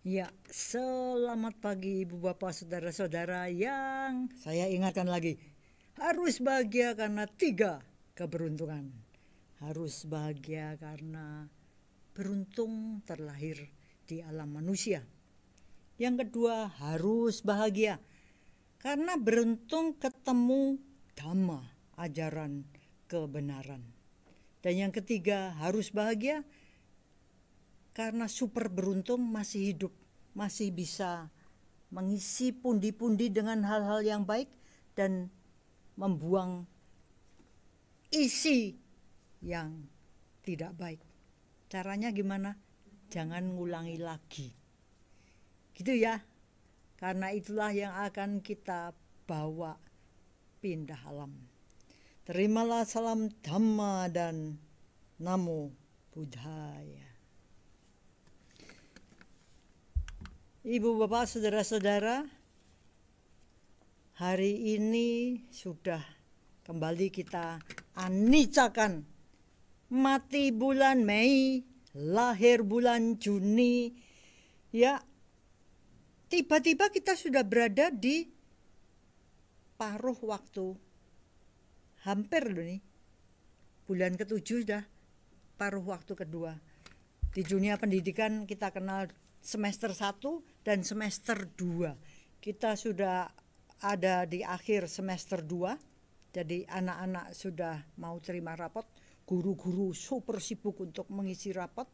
Ya, selamat pagi Ibu Bapak Saudara-saudara yang saya ingatkan lagi. Harus bahagia karena 3 keberuntungan. Harus bahagia karena beruntung terlahir di alam manusia. Yang kedua, harus bahagia karena beruntung ketemu Dhamma, ajaran kebenaran. Dan yang ketiga, harus bahagia karena super beruntung masih hidup, masih bisa mengisi pundi-pundi dengan hal-hal yang baik dan membuang isi yang tidak baik. Caranya gimana? Jangan ngulangi lagi. Gitu ya. Karena itulah yang akan kita bawa pindah alam. Terimalah salam Dhamma dan Namo Buddhaya. Ibu bapak saudara-saudara, hari ini sudah kembali kita anicakan. Mati bulan Mei, lahir bulan Juni. Ya, tiba-tiba kita sudah berada di paruh waktu. Hampir loh nih. Bulan ke-7 sudah paruh waktu kedua. Di dunia pendidikan kita kenal semester 1 dan semester 2. Kita sudah ada di akhir semester 2. Jadi anak-anak sudah mau terima rapot. Guru-guru super sibuk untuk mengisi rapot.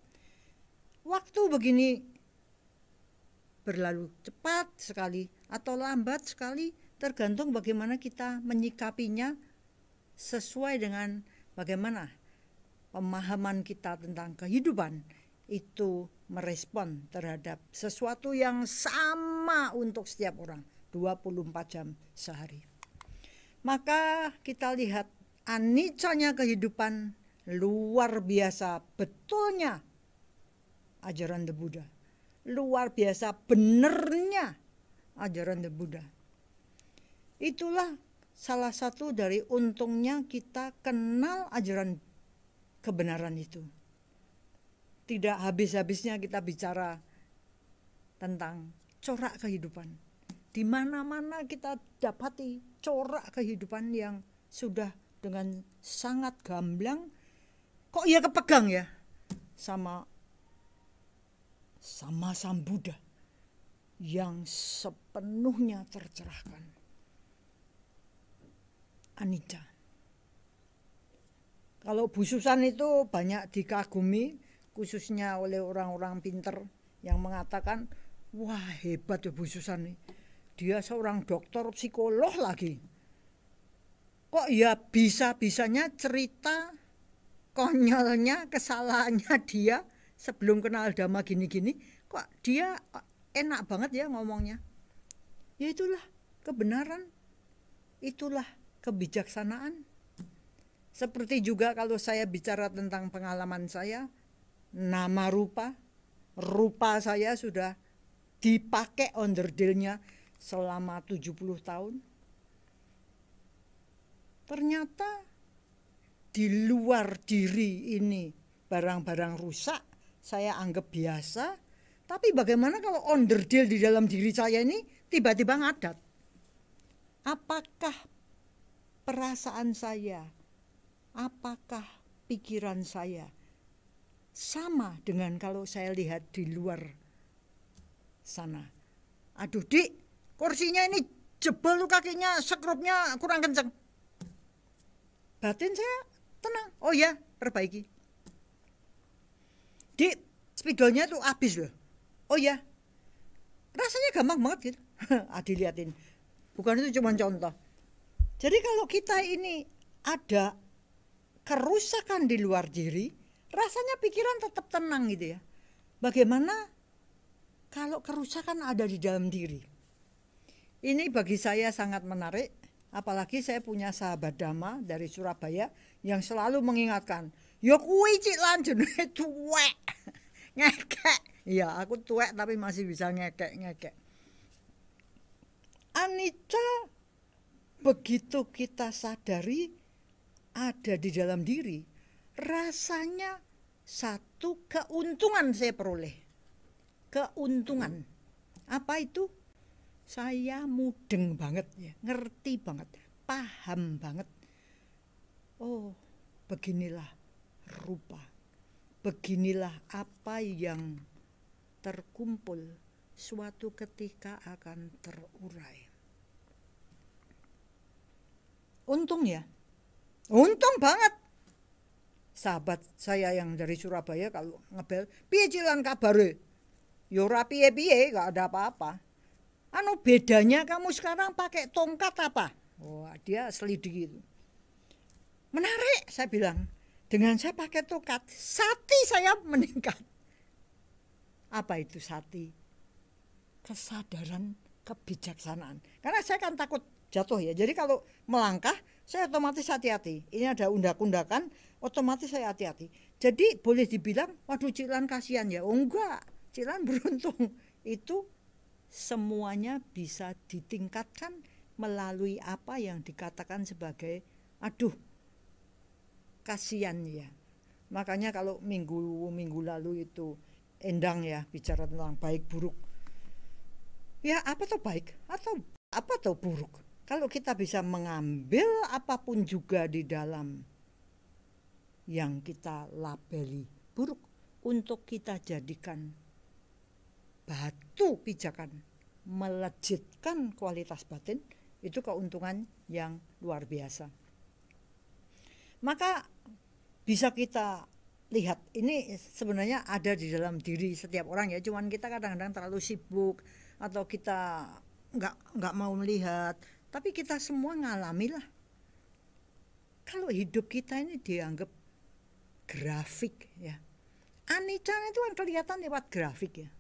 Waktu begini berlalu cepat sekali atau lambat sekali, tergantung bagaimana kita menyikapinya sesuai dengan bagaimana pemahaman kita tentang kehidupan itu merespon terhadap sesuatu yang sama untuk setiap orang 24 jam sehari. Maka kita lihat anicanya kehidupan luar biasa betulnya ajaran The Buddha. Luar biasa benernya ajaran The Buddha. Itulah salah satu dari untungnya kita kenal ajaran kebenaran itu. Tidak habis-habisnya kita bicara tentang corak kehidupan. Di mana-mana kita dapati corak kehidupan yang sudah dengan sangat gamblang, kok ya kepegang ya sama Sang Buddha yang sepenuhnya tercerahkan. Anicca. Kalau Bu Susan itu banyak dikagumi, khususnya oleh orang-orang pinter yang mengatakan, wah hebat ya Bu Susan nih. Dia seorang dokter psikolog lagi. Kok ya bisa-bisanya cerita konyolnya, kesalahannya dia sebelum kenal Dhamma gini-gini, kok dia enak banget ya ngomongnya. Ya itulah kebenaran, itulah kebijaksanaan. Seperti juga kalau saya bicara tentang pengalaman saya, nama rupa saya sudah dipakai onderdilnya selama 70 tahun. Ternyata di luar diri ini barang-barang rusak saya anggap biasa, tapi bagaimana kalau onderdil di dalam diri saya ini tiba-tiba ngadat? Apakah perasaan saya, apakah pikiran saya sama dengan kalau saya lihat di luar sana? Aduh dik, kursinya ini jebol, kakinya sekrupnya kurang kenceng. Batin saya tenang, oh ya perbaiki. Dik, spidolnya tuh habis loh. Oh ya, rasanya gampang banget gitu. Dilihatin, bukan itu cuma contoh. Jadi kalau kita ini ada kerusakan di luar diri, rasanya pikiran tetap tenang gitu ya. Bagaimana kalau kerusakan ada di dalam diri? Ini bagi saya sangat menarik. Apalagi saya punya sahabat Dhamma dari Surabaya yang selalu mengingatkan, ya kuwi cik lan jenenge tuwek. Ngekek. Iya, aku tuwek tapi masih bisa ngekek-ngekek. Anicca begitu kita sadari ada di dalam diri, rasanya satu keuntungan saya peroleh. keuntungan. Apa itu? Saya mudeng banget ya, ngerti banget, paham banget. Oh, beginilah rupa. Beginilah apa yang terkumpul suatu ketika akan terurai. Untung ya, untung banget. Sahabat saya yang dari Surabaya kalau ngebel, piye cilan kabare? Ya ora piye-piye, gak ada apa-apa. Anu bedanya kamu sekarang pakai tongkat apa? Wah, dia selidiki itu. Menarik, saya bilang. Dengan saya pakai tongkat, sati saya meningkat. Apa itu sati? Kesadaran, kebijaksanaan. Karena saya kan takut jatuh ya. Jadi kalau melangkah, saya otomatis hati-hati. Ini ada undak-undakan, otomatis saya hati-hati. Jadi boleh dibilang, waduh Cilan kasihan ya. Oh enggak, Cilan beruntung. Itu semuanya bisa ditingkatkan melalui apa yang dikatakan sebagai, aduh, kasihan ya. Makanya kalau minggu lalu itu Endang ya bicara tentang baik buruk. Ya apa tuh baik atau apa tuh buruk? Kalau kita bisa mengambil apapun juga di dalam yang kita labeli buruk untuk kita jadikan batu pijakan, melejitkan kualitas batin, itu keuntungan yang luar biasa. Maka bisa kita lihat, ini sebenarnya ada di dalam diri setiap orang ya, cuman kita kadang-kadang terlalu sibuk atau kita nggak mau melihat, tapi kita semua ngalami lah. Kalau hidup kita ini dianggap grafik ya, anicca itu kan kelihatan lewat grafik ya.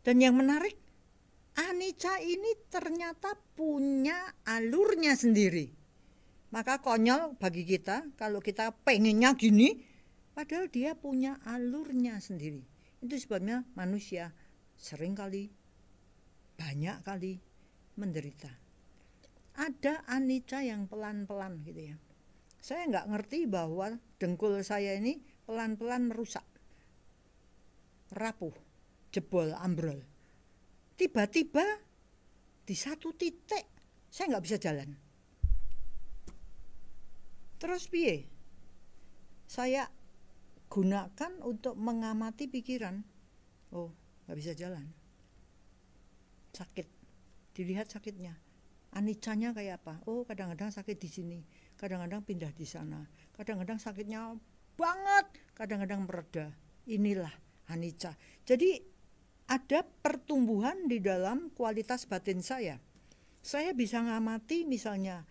Dan yang menarik, anicca ini ternyata punya alurnya sendiri. Maka konyol bagi kita kalau kita pengennya gini, padahal dia punya alurnya sendiri. Itu sebabnya manusia seringkali, banyak kali menderita. Ada anicca yang pelan-pelan gitu ya. Saya nggak ngerti bahwa dengkul saya ini pelan-pelan merusak, rapuh, jebol, ambrol. Tiba-tiba di satu titik saya nggak bisa jalan. Terus piye? Saya gunakan untuk mengamati pikiran. Oh, nggak bisa jalan. Sakit. Dilihat sakitnya. Aniccanya kayak apa? Oh, kadang-kadang sakit di sini, kadang-kadang pindah di sana, kadang-kadang sakitnya banget, kadang-kadang mereda. Inilah anicca. Jadi ada pertumbuhan di dalam kualitas batin saya. Saya bisa ngamati misalnya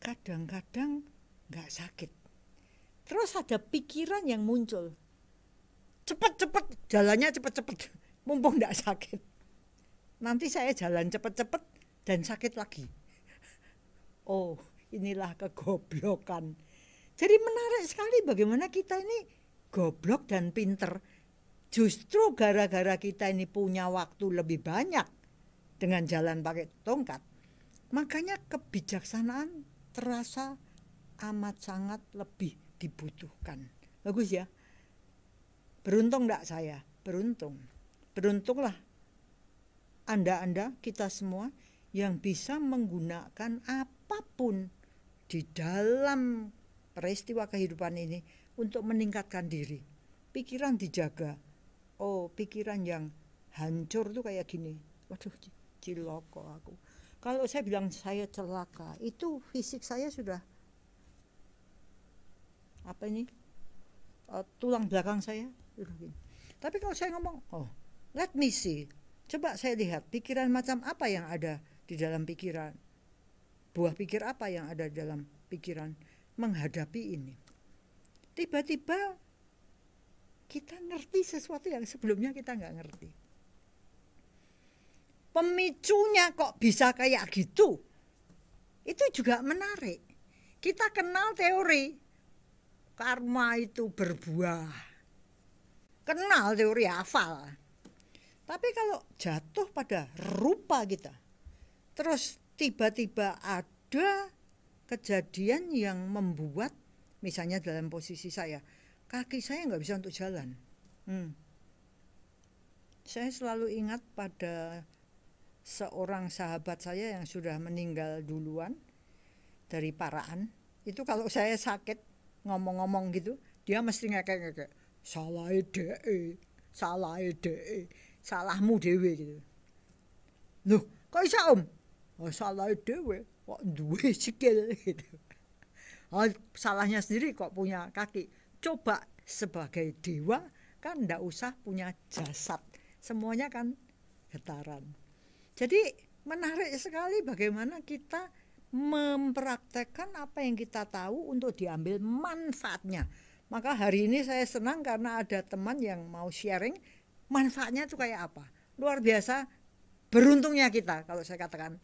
kadang-kadang nggak sakit. Terus ada pikiran yang muncul. Cepet-cepet, jalannya cepet-cepet. Mumpung nggak sakit. Nanti saya jalan cepet-cepet dan sakit lagi. Oh, inilah kegoblokan. Jadi menarik sekali bagaimana kita ini goblok dan pinter. Justru gara-gara kita ini punya waktu lebih banyak dengan jalan pakai tongkat. Makanya kebijaksanaan terasa amat sangat lebih dibutuhkan. Bagus ya. Beruntung enggak saya? Beruntung. Beruntunglah Anda, kita semua yang bisa menggunakan apapun di dalam peristiwa kehidupan ini untuk meningkatkan diri. Pikiran dijaga. Oh, pikiran yang hancur tuh kayak gini. Waduh, ciloko aku. Kalau saya bilang saya celaka, itu fisik saya sudah apa ini, tulang belakang saya udah gini. Tapi kalau saya ngomong, oh let me see, coba saya lihat pikiran macam apa yang ada di dalam pikiran, buah pikir apa yang ada di dalam pikiran menghadapi ini. Tiba-tiba kita ngerti sesuatu yang sebelumnya kita nggak ngerti. Pemicunya kok bisa kayak gitu, itu juga menarik. Kita kenal teori karma itu berbuah, kenal teori, hafal. Tapi kalau jatuh pada rupa kita, terus tiba-tiba ada kejadian yang membuat, misalnya dalam posisi saya, kaki saya nggak bisa untuk jalan. Saya selalu ingat pada seorang sahabat saya yang sudah meninggal duluan dari Paraan. Itu kalau saya sakit ngomong-ngomong gitu, dia mesti ngekek-ngekek. Salah dee, salah dee, salahmu dewe gitu. Loh, kok iso Om? Oh, salah dewe, kok duwe sikil gitu. Oh, salahnya sendiri kok punya kaki. Coba sebagai dewa kan ndak usah punya jasad. Semuanya kan getaran. Jadi menarik sekali bagaimana kita mempraktekkan apa yang kita tahu untuk diambil manfaatnya. Maka hari ini saya senang karena ada teman yang mau sharing manfaatnya itu kayak apa. Luar biasa, beruntungnya kita kalau saya katakan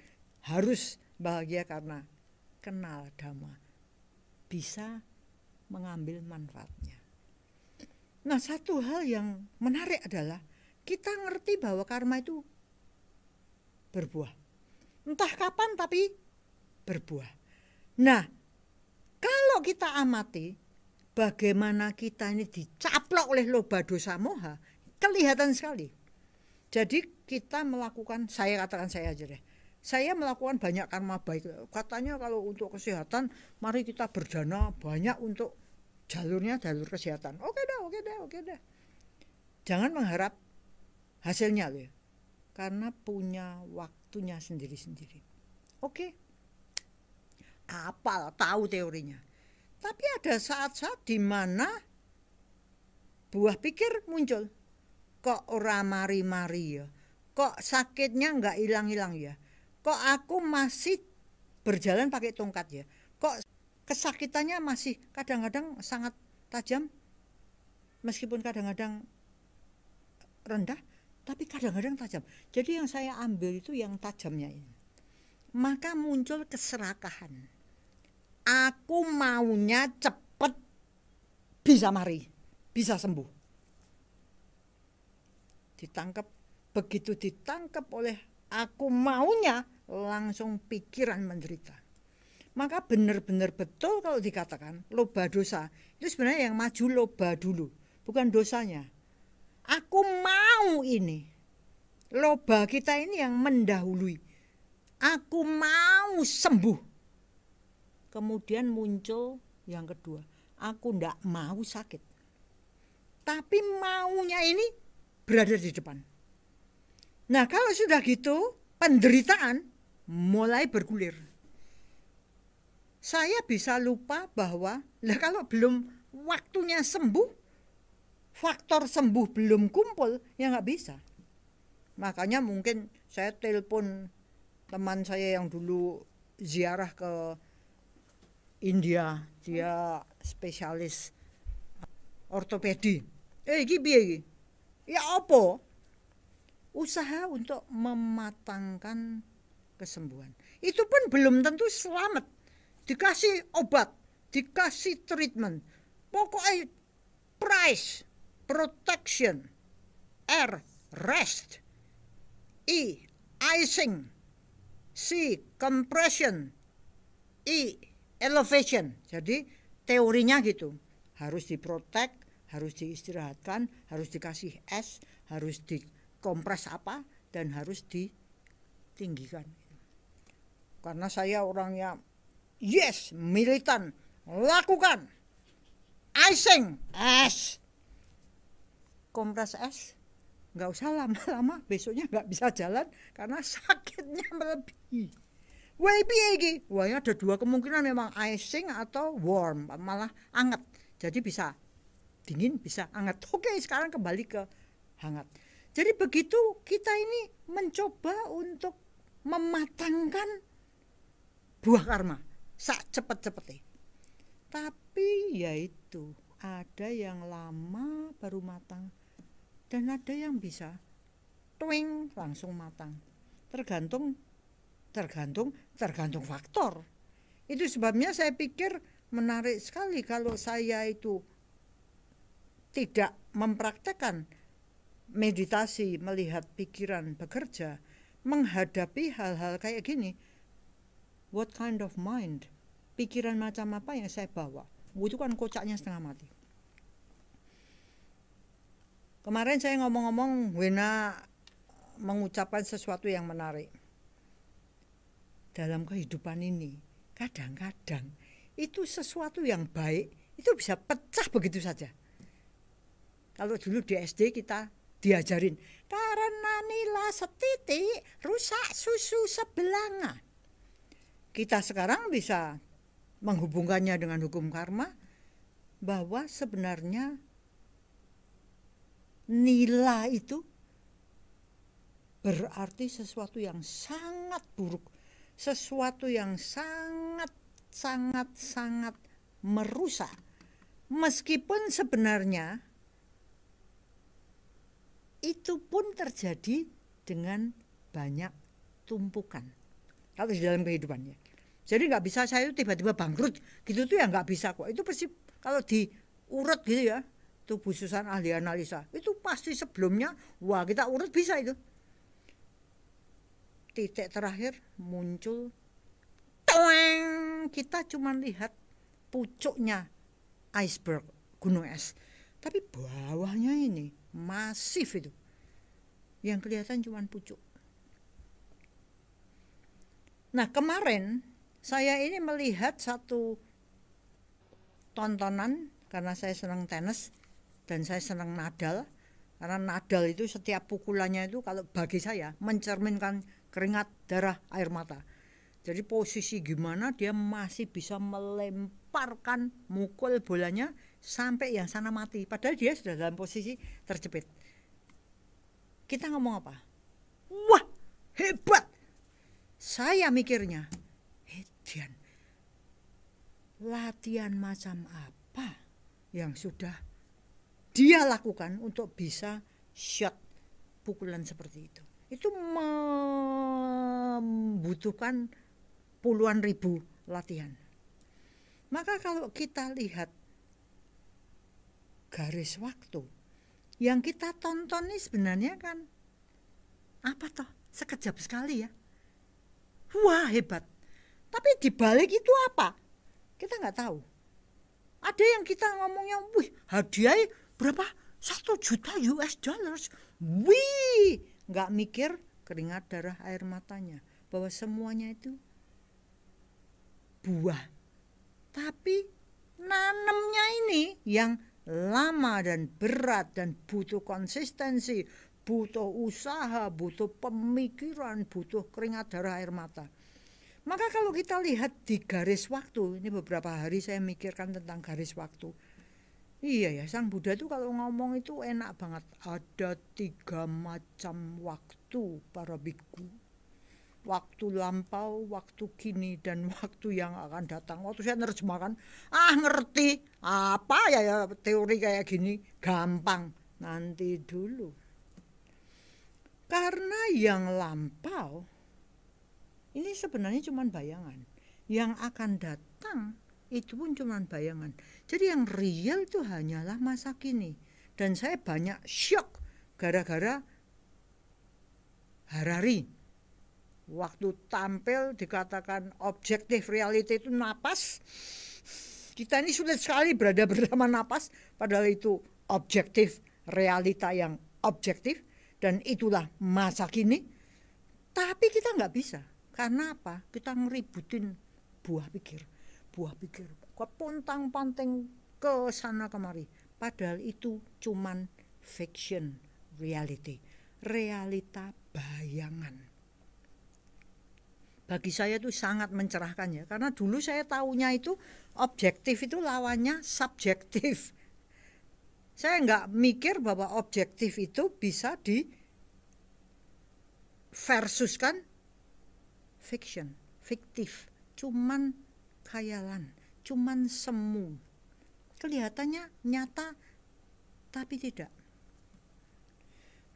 harus bahagia karena kenal Dhamma. Bisa mengambil manfaatnya. Nah, satu hal yang menarik adalah kita ngerti bahwa karma itu berbuah. Entah kapan tapi berbuah. Nah, kalau kita amati bagaimana kita ini dicaplok oleh loba dosa moha, kelihatan sekali. Jadi kita melakukan, saya katakan saya aja deh, saya melakukan banyak karma baik. Katanya kalau untuk kesehatan, mari kita berdana banyak untuk jalurnya jalur kesehatan. Oke dah. Jangan mengharap hasilnya loh, karena punya waktunya sendiri-sendiri. Oke. Apal, tahu teorinya. Tapi ada saat-saat di mana buah pikir muncul. Kok ora mari-mari ya? Kok sakitnya nggak hilang-hilang ya? Kok aku masih berjalan pakai tongkat ya? Kok kesakitannya masih kadang-kadang sangat tajam? Meskipun kadang-kadang rendah, tapi kadang-kadang tajam. Jadi yang saya ambil itu yang tajamnya ini. Maka muncul keserakahan. Aku maunya cepet bisa mari, bisa sembuh. Ditangkap, begitu ditangkap oleh aku maunya, langsung pikiran menderita. Maka benar-benar betul kalau dikatakan loba dosa. Itu sebenarnya yang maju loba dulu, bukan dosanya. Aku mau ini. Loba kita ini yang mendahului. Aku mau sembuh. Kemudian muncul yang kedua. Aku ndak mau sakit. Tapi maunya ini berada di depan. Nah, kalau sudah gitu, penderitaan mulai bergulir. Saya bisa lupa bahwa kalau belum waktunya sembuh, faktor sembuh belum kumpul, ya nggak bisa. Makanya mungkin saya telepon teman saya yang dulu ziarah ke India, dia spesialis ortopedi. Iki piye iki? Ya apa? Usaha untuk mematangkan kesembuhan. Itu pun belum tentu selamat. Dikasih obat, dikasih treatment. Pokoknya price, protection, R, rest, E, icing, C, compression, E, elevation. Jadi teorinya gitu. Harus diprotek, harus diistirahatkan, harus dikasih es, harus dikompres apa, dan harus ditinggikan. Karena saya orangnya yes, militan, lakukan. Icing, es. Kompres es. Nggak usah lama-lama, besoknya nggak bisa jalan karena sakitnya melebihi. Wah, piye. Wah, ada dua kemungkinan, memang icing atau warm, malah hangat. Jadi bisa dingin, bisa hangat. Oke, sekarang kembali ke hangat. Jadi begitu kita ini mencoba untuk mematangkan buah karma cepet-cepetnya. Tapi yaitu ada yang lama baru matang. Dan ada yang bisa twing langsung matang. Tergantung faktor. Itu sebabnya saya pikir menarik sekali kalau saya itu tidak mempraktekkan meditasi, melihat pikiran bekerja, menghadapi hal-hal kayak gini. What kind of mind? Pikiran macam apa yang saya bawa? Itu kan kocaknya setengah mati. Kemarin saya ngomong-ngomong, Wena mengucapkan sesuatu yang menarik. Dalam kehidupan ini, kadang-kadang itu sesuatu yang baik, itu bisa pecah begitu saja. Kalau dulu di SD kita diajarin, karena nila setitik rusak susu sebelanga. Kita sekarang bisa menghubungkannya dengan hukum karma, bahwa sebenarnya nila itu berarti sesuatu yang sangat buruk, sesuatu yang sangat merusak. Meskipun sebenarnya itu pun terjadi dengan banyak tumpukan. Kalau di dalam kehidupannya. Jadi nggak bisa saya itu tiba-tiba bangkrut gitu tuh ya nggak bisa kok. Itu pasti kalau diurut gitu ya. Itu Bu Susan ahli analisa. Itu pasti sebelumnya, wah kita urut bisa itu. Titik terakhir muncul, toeng, kita cuma lihat pucuknya iceberg, gunung es. Tapi bawahnya ini masif itu. Yang kelihatan cuma pucuk. Nah kemarin saya ini melihat satu tontonan karena saya senang tenis. Dan saya senang Nadal, karena Nadal itu setiap pukulannya itu kalau bagi saya mencerminkan keringat, darah, air mata. Jadi posisi gimana dia masih bisa melemparkan, mukul bolanya sampai yang sana mati. Padahal dia sudah dalam posisi terjepit. Kita ngomong apa? Wah, hebat! Saya mikirnya, Dian, latihan macam apa yang sudah dia lakukan untuk bisa shot pukulan seperti itu. Itu membutuhkan puluhan ribu latihan. Maka kalau kita lihat garis waktu yang kita tonton ini sebenarnya kan apa toh? Sekejap sekali ya. Wah hebat. Tapi dibalik itu apa? Kita nggak tahu. Ada yang kita ngomongnya, wih hadiah berapa? 1 juta US dollars. Wih, nggak mikir keringat, darah, air matanya. Bahwa semuanya itu buah. Tapi nanemnya ini yang lama dan berat dan butuh konsistensi, butuh usaha, butuh pemikiran, butuh keringat, darah, air mata. Maka kalau kita lihat di garis waktu, ini beberapa hari saya mikirkan tentang garis waktu. Iya ya, Sang Buddha itu kalau ngomong itu enak banget. Ada 3 macam waktu para biku. Waktu lampau, waktu kini, dan waktu yang akan datang. Waktu saya nerjemahkan, ngerti. Apa ya teori kayak gini? Gampang. Nanti dulu. Karena yang lampau, ini sebenarnya cuma bayangan. Yang akan datang, itu pun cuma bayangan. Jadi yang real itu hanyalah masa kini. Dan saya banyak syok gara-gara Harari. Waktu tampil dikatakan objektif reality itu napas. Kita ini sulit sekali berada bersama napas. Padahal itu objektif realita yang objektif. Dan itulah masa kini. Tapi kita nggak bisa. Karena apa? Kita ngeributin buah pikir. Kepontang-panting ke sana kemari. Padahal itu cuman fiction reality. Realita bayangan. Bagi saya itu sangat mencerahkan ya. Karena dulu saya tahunya itu objektif itu lawannya subjektif. Saya nggak mikir bahwa objektif itu bisa di versuskan fiction, fiktif. Cuman khayalan, cuman semu. Kelihatannya nyata tapi tidak.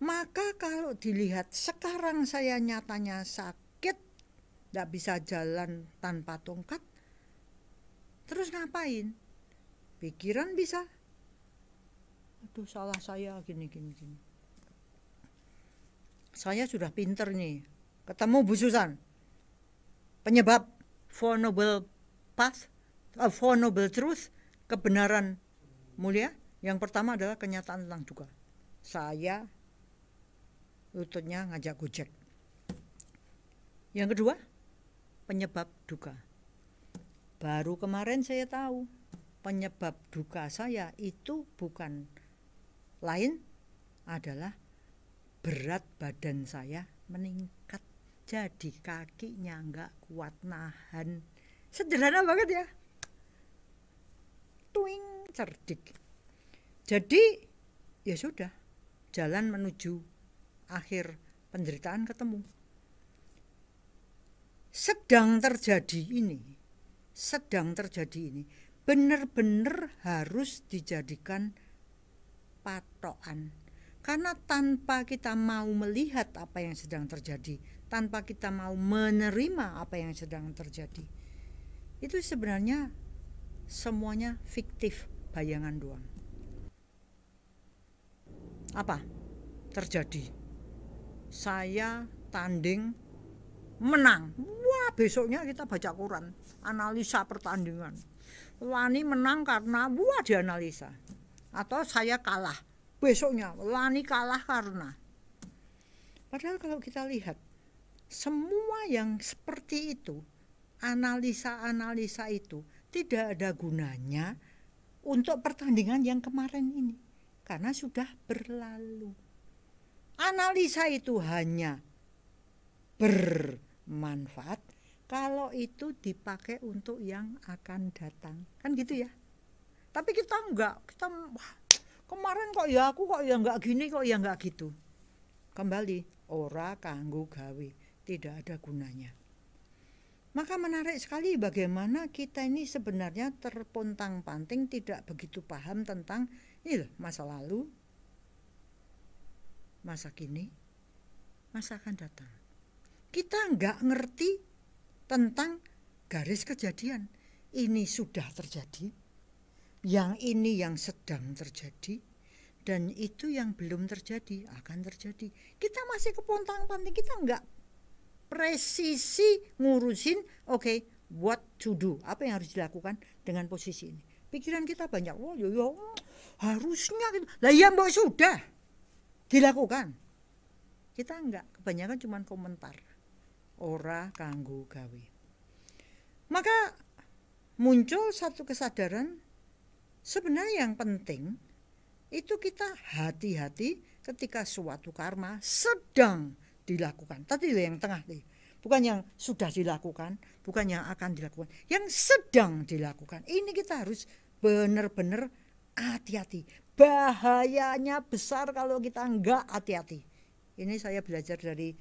Maka kalau dilihat sekarang saya nyatanya sakit, tidak bisa jalan tanpa tongkat, terus ngapain? Pikiran bisa, aduh salah saya gini. Saya sudah pinter nih, ketemu Bu Susan, penyebab Four Noble Path, Four Noble Truth, kebenaran mulia. Yang pertama adalah kenyataan tentang duka. saya lututnya ngajak Gojek. Yang kedua, penyebab duka. Baru kemarin saya tahu penyebab duka saya itu bukan lain adalah berat badan saya meningkat. Jadi kakinya nggak kuat nahan. Sederhana banget ya. Tuing, cerdik. Jadi ya sudah, jalan menuju akhir penderitaan ketemu. Sedang terjadi ini benar-benar harus dijadikan patokan. Karena tanpa kita mau melihat apa yang sedang terjadi, tanpa kita mau menerima apa yang sedang terjadi, itu sebenarnya semuanya fiktif, bayangan doang. Apa terjadi? Saya tanding menang. Wah, besoknya kita baca koran, analisa pertandingan. Lani menang karena wah dianalisa. Atau saya kalah. Besoknya Lani kalah karena. Padahal kalau kita lihat semua yang seperti itu, analisa-analisa itu tidak ada gunanya untuk pertandingan yang kemarin ini. Karena sudah berlalu. Analisa itu hanya bermanfaat kalau itu dipakai untuk yang akan datang. Kan gitu ya. Tapi kita enggak. Kita wah, kemarin kok ya aku kok ya enggak gini, kok ya enggak gitu. Kembali, ora kanggo gawe, tidak ada gunanya. Maka menarik sekali bagaimana kita ini sebenarnya terpontang-panting tidak begitu paham tentang ini loh, masa lalu, masa kini, masa akan datang. Kita nggak ngerti tentang garis kejadian. Ini sudah terjadi, yang ini yang sedang terjadi, dan itu yang belum terjadi, akan terjadi. Kita masih kepontang-panting, kita nggak presisi ngurusin, oke, what to do, apa yang harus dilakukan dengan posisi ini. Pikiran kita banyak, oh yo harusnya gitu. Lah ya mbak sudah dilakukan. Kita enggak, kebanyakan cuma komentar. Ora kanggo gawe. Maka muncul satu kesadaran, sebenarnya yang penting itu kita hati-hati ketika suatu karma sedang dilakukan. Tadi yang tengah nih, bukan yang sudah dilakukan, bukan yang akan dilakukan, yang sedang dilakukan. Ini kita harus benar-benar hati-hati. Bahayanya besar kalau kita enggak hati-hati. Ini saya belajar dari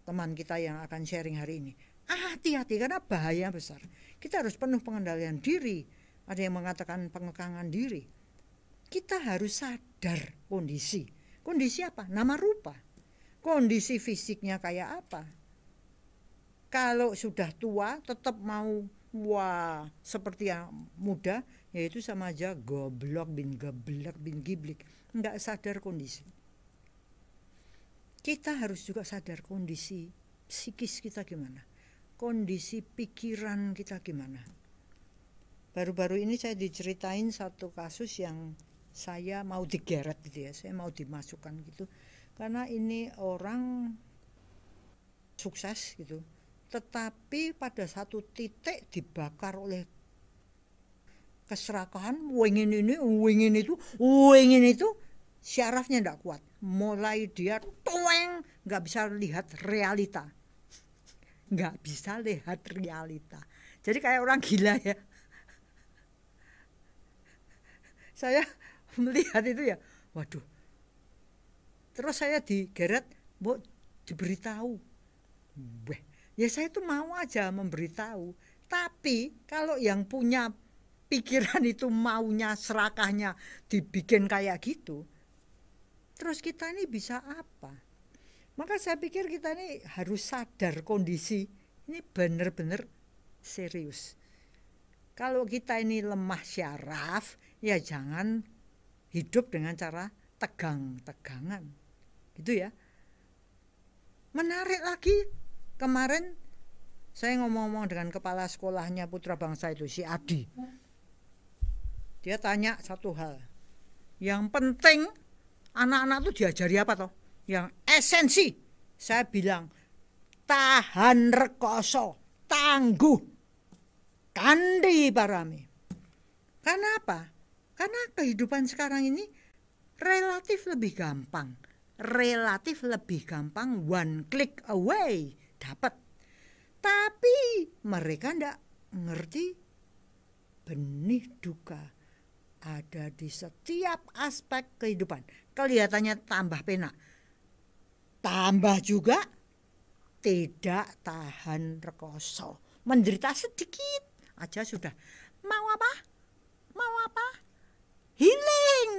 teman kita yang akan sharing hari ini. Hati-hati karena bahaya besar. Kita harus penuh pengendalian diri. Ada yang mengatakan pengekangan diri. Kita harus sadar kondisi. Kondisi apa? Nama rupa. Kondisi fisiknya kayak apa? Kalau sudah tua tetap mau wah seperti yang muda, yaitu sama aja goblok bin geblek bin giblik. Enggak sadar kondisi. Kita harus juga sadar kondisi psikis kita gimana. Kondisi pikiran kita gimana. Baru-baru ini saya diceritain satu kasus yang saya mau digeret gitu ya. Saya mau dimasukkan gitu. Karena ini orang sukses gitu. Tetapi pada satu titik dibakar oleh keserakahan, wingin ini, wingin itu, syarafnya tidak kuat. Mulai dia tueng, nggak bisa lihat realita. Nggak bisa lihat realita. Jadi kayak orang gila ya. Saya melihat itu ya, waduh. Terus saya digeret, mau diberitahu. Ya saya itu mau aja memberitahu. Tapi kalau yang punya pikiran itu maunya serakahnya dibikin kayak gitu, terus kita ini bisa apa? Maka saya pikir kita ini harus sadar kondisi ini benar-benar serius. Kalau kita ini lemah syaraf, ya jangan hidup dengan cara tegang-tegangan. Gitu ya. Menarik lagi, kemarin saya ngomong-ngomong dengan kepala sekolahnya putra bangsa itu, si Adi. Dia tanya satu hal. Yang penting Anak-anak tuh diajari apa toh? Yang esensi. Saya bilang tahan rekoso, tangguh, kandi parami. Kenapa? Karena kehidupan sekarang ini relatif lebih gampang. Relatif lebih gampang, one click away dapat. Tapi mereka ndak ngerti benih duka ada di setiap aspek kehidupan. Kelihatannya tambah penak. Tambah juga tidak tahan rekoso. Menderita sedikit aja sudah. Mau apa? Mau apa? Healing.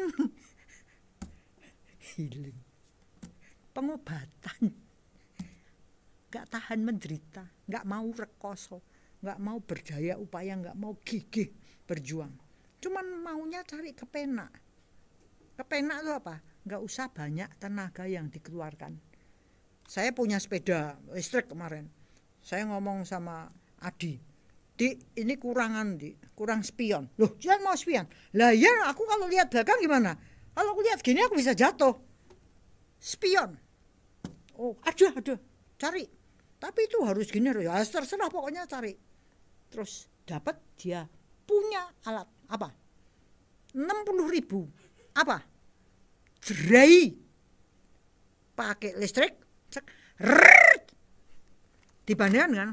Healing. Pengobatan. Gak tahan menderita, gak mau rekoso, gak mau berdaya upaya, gak mau gigih berjuang. Cuman maunya cari kepenak. Kepenak itu apa? Gak usah banyak tenaga yang dikeluarkan. Saya punya sepeda listrik kemarin. Saya ngomong sama Adi, Di, ini kurangan, Di, kurang spion. Loh, jangan mau spion. Lah ya, aku kalau lihat belakang gimana? Kalau aku lihat gini aku bisa jatuh. Spion. Oh, ada, cari. Tapi itu harus gini, ya terserah pokoknya cari. Terus dapat dia punya alat apa? 60.000. Apa? Jerai. Pakai listrik. Cek. Dibandingkan kan?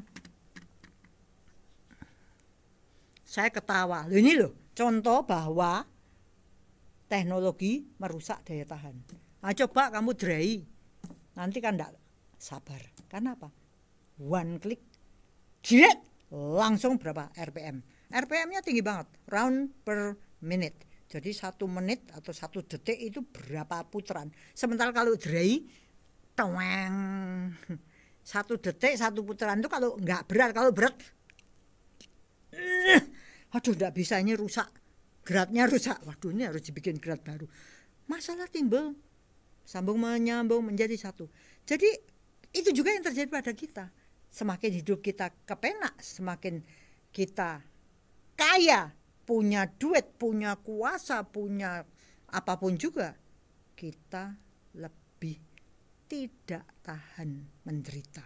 Saya ketawa. Loh, ini loh contoh bahwa teknologi merusak daya tahan. Nah, coba kamu jerai. Nanti kan enggak sabar. Karena apa? One click, jiret, langsung berapa RPM? RPM-nya tinggi banget, round per minute. Jadi 1 menit atau 1 detik itu berapa putaran. Sementara kalau jerai, toeng, 1 detik 1 putaran itu kalau nggak berat, kalau berat, aduh nggak bisa, ini rusak, geratnya rusak. Waduh, ini harus dibikin gerat baru. Masalah timbul, sambung menyambung menjadi satu. Jadi itu juga yang terjadi pada kita. Semakin hidup kita kepenak, semakin kita kaya, punya duit, punya kuasa, punya apapun juga, kita lebih tidak tahan menderita.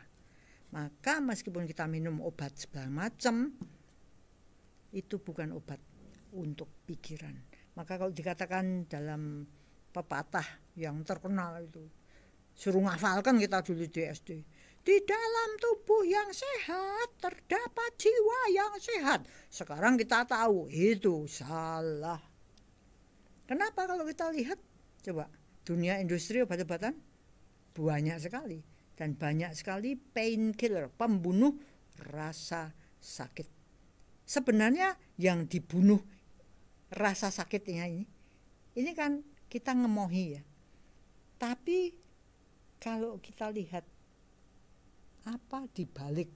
Maka meskipun kita minum obat segala macam, itu bukan obat untuk pikiran. Maka kalau dikatakan dalam pepatah yang terkenal itu, suruh ngafalkan kita dulu di SD. Di dalam tubuh yang sehat terdapat jiwa yang sehat. Sekarang kita tahu itu salah. Kenapa kalau kita lihat? Coba, dunia industri obat-obatan banyak sekali. Dan banyak sekali painkiller, pembunuh rasa sakit. Sebenarnya yang dibunuh rasa sakitnya ini kan kita ngemohi ya. Tapi kalau kita lihat apa dibalik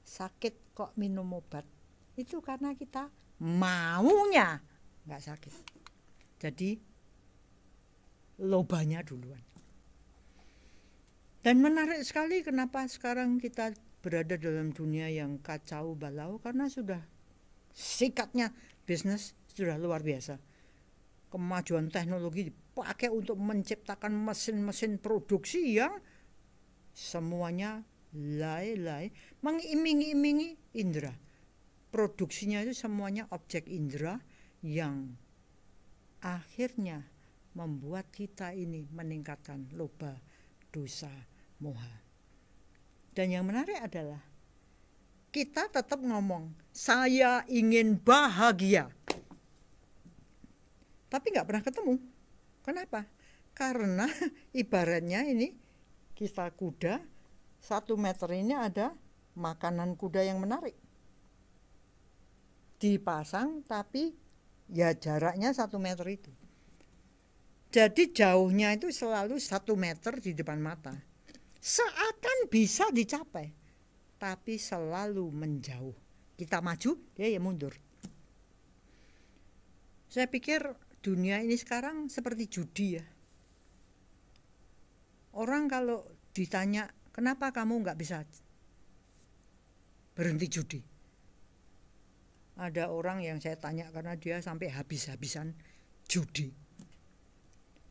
sakit kok minum obat, itu karena kita maunya nggak sakit. Jadi lobanya duluan. Dan menarik sekali kenapa sekarang kita berada dalam dunia yang kacau balau, karena sudah sikatnya bisnis sudah luar biasa. Kemajuan teknologi dipakai untuk menciptakan mesin-mesin produksi yang semuanya lay-lay, mengiming-imingi indera. Produksinya itu semuanya objek indera yang akhirnya membuat kita ini meningkatkan loba, dosa, moha. Dan yang menarik adalah kita tetap ngomong, saya ingin bahagia. Tapi nggak pernah ketemu. Kenapa? Karena ibaratnya ini kisah kuda, 1 meter ini ada makanan kuda yang menarik. Dipasang tapi ya jaraknya 1 meter itu. Jadi jauhnya itu selalu 1 meter di depan mata. Seakan bisa dicapai, tapi selalu menjauh. Kita maju, dia ya mundur. Saya pikir dunia ini sekarang seperti judi ya. Orang kalau ditanya, kenapa kamu nggak bisa berhenti judi? Ada orang yang saya tanya karena dia sampai habis-habisan judi.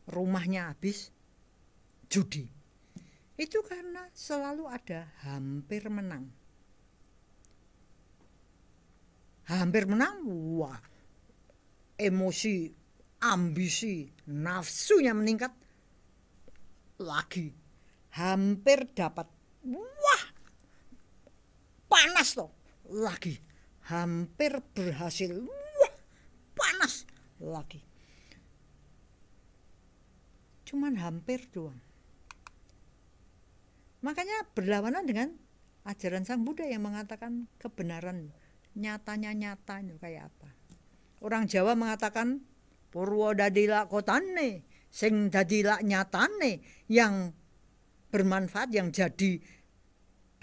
rumahnya habis judi. Itu karena selalu ada hampir menang. Hampir menang, wah, emosi, ambisi, nafsunya meningkat lagi. Hampir dapat, wah, panas toh, lagi. Hampir berhasil, wah, panas lagi. Cuman hampir doang. Makanya berlawanan dengan ajaran Sang Buddha yang mengatakan kebenaran nyatanya nyata itu kayak apa. Orang Jawa mengatakan purwo dadila kotane, sing dadila nyatane, yang bermanfaat, yang jadi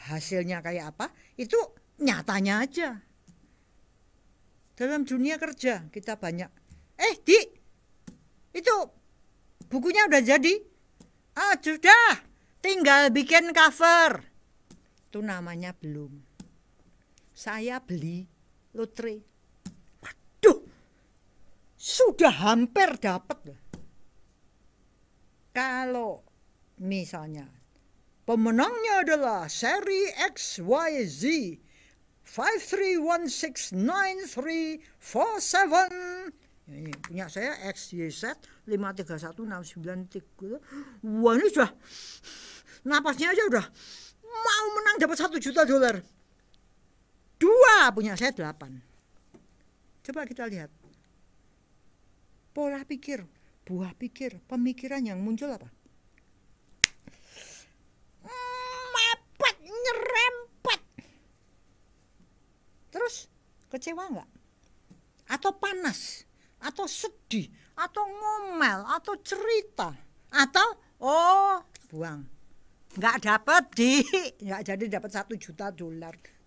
hasilnya kayak apa, itu nyatanya aja. Dalam dunia kerja kita banyak, Di, itu bukunya udah jadi? Sudah, tinggal bikin cover. Itu namanya belum. Saya beli lotre. Waduh, sudah hampir dapat. Kalau misalnya pemenangnya adalah seri XYZ 53169347. Ini punya saya XYZ 5316993. Wah, ini sudah napasnya aja udah mau menang dapat $1 juta. 2 punya saya 8. Coba kita lihat pola pikir, buah pikir, pemikiran yang muncul apa? Mepet, nyerempet. Terus kecewa enggak? Atau panas? Atau sedih? Atau ngomel? Atau cerita? Atau buang, nggak dapat nggak jadi dapat $1 juta.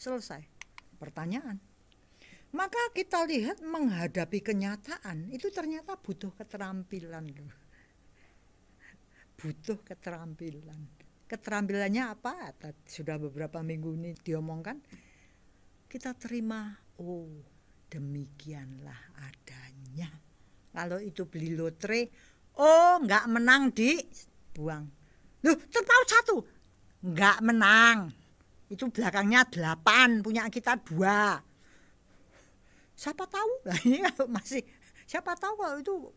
Selesai pertanyaan. Maka kita lihat menghadapi kenyataan itu ternyata butuh keterampilan. Butuh keterampilan. Keterampilannya apa? Sudah beberapa minggu ini diomongkan. Kita terima, demikianlah adanya. Kalau itu beli lotre, nggak menang, buang. Loh, terpaut 1, nggak menang. Itu belakangnya 8, punya kita 2. Siapa tahu? Nah, ini kalau masih siapa tahu kalau itu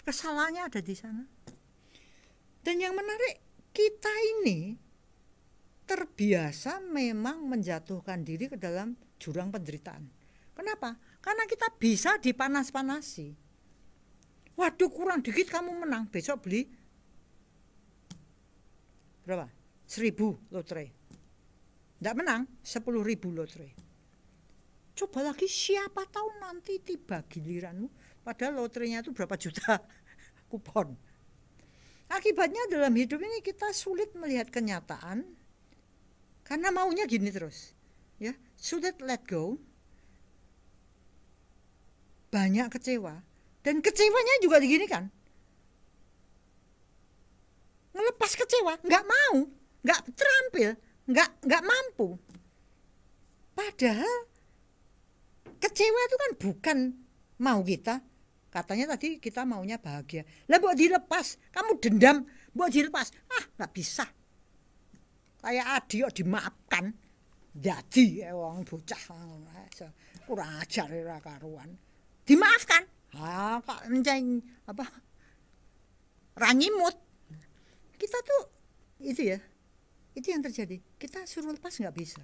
kesalahannya ada di sana. Dan yang menarik, kita ini terbiasa memang menjatuhkan diri ke dalam jurang penderitaan. Kenapa? Karena kita bisa dipanas-panasi. Waduh, kurang dikit kamu menang, besok beli berapa? 1.000 lotre. Nggak menang, 10.000 lotre. Coba lagi, siapa tahu nanti tiba giliranmu, padahal lotrenya itu berapa juta kupon. Akibatnya dalam hidup ini kita sulit melihat kenyataan karena maunya gini terus, ya, sulit let go, banyak kecewa, dan kecewanya juga diginikan. Ngelepas kecewa, nggak mau, nggak terampil, nggak mampu. Padahal kecewa itu kan bukan mau kita. Katanya tadi kita maunya bahagia. Lah buat dilepas, kamu dendam, buat dilepas. Nggak bisa. Kayak adik dimaafkan. Jadi wong bocah kurang ajar ora karuan. Dimaafkan. Kok enceng apa? Ranyimut. Kita tuh itu ya. Itu yang terjadi. Kita suruh lepas nggak bisa.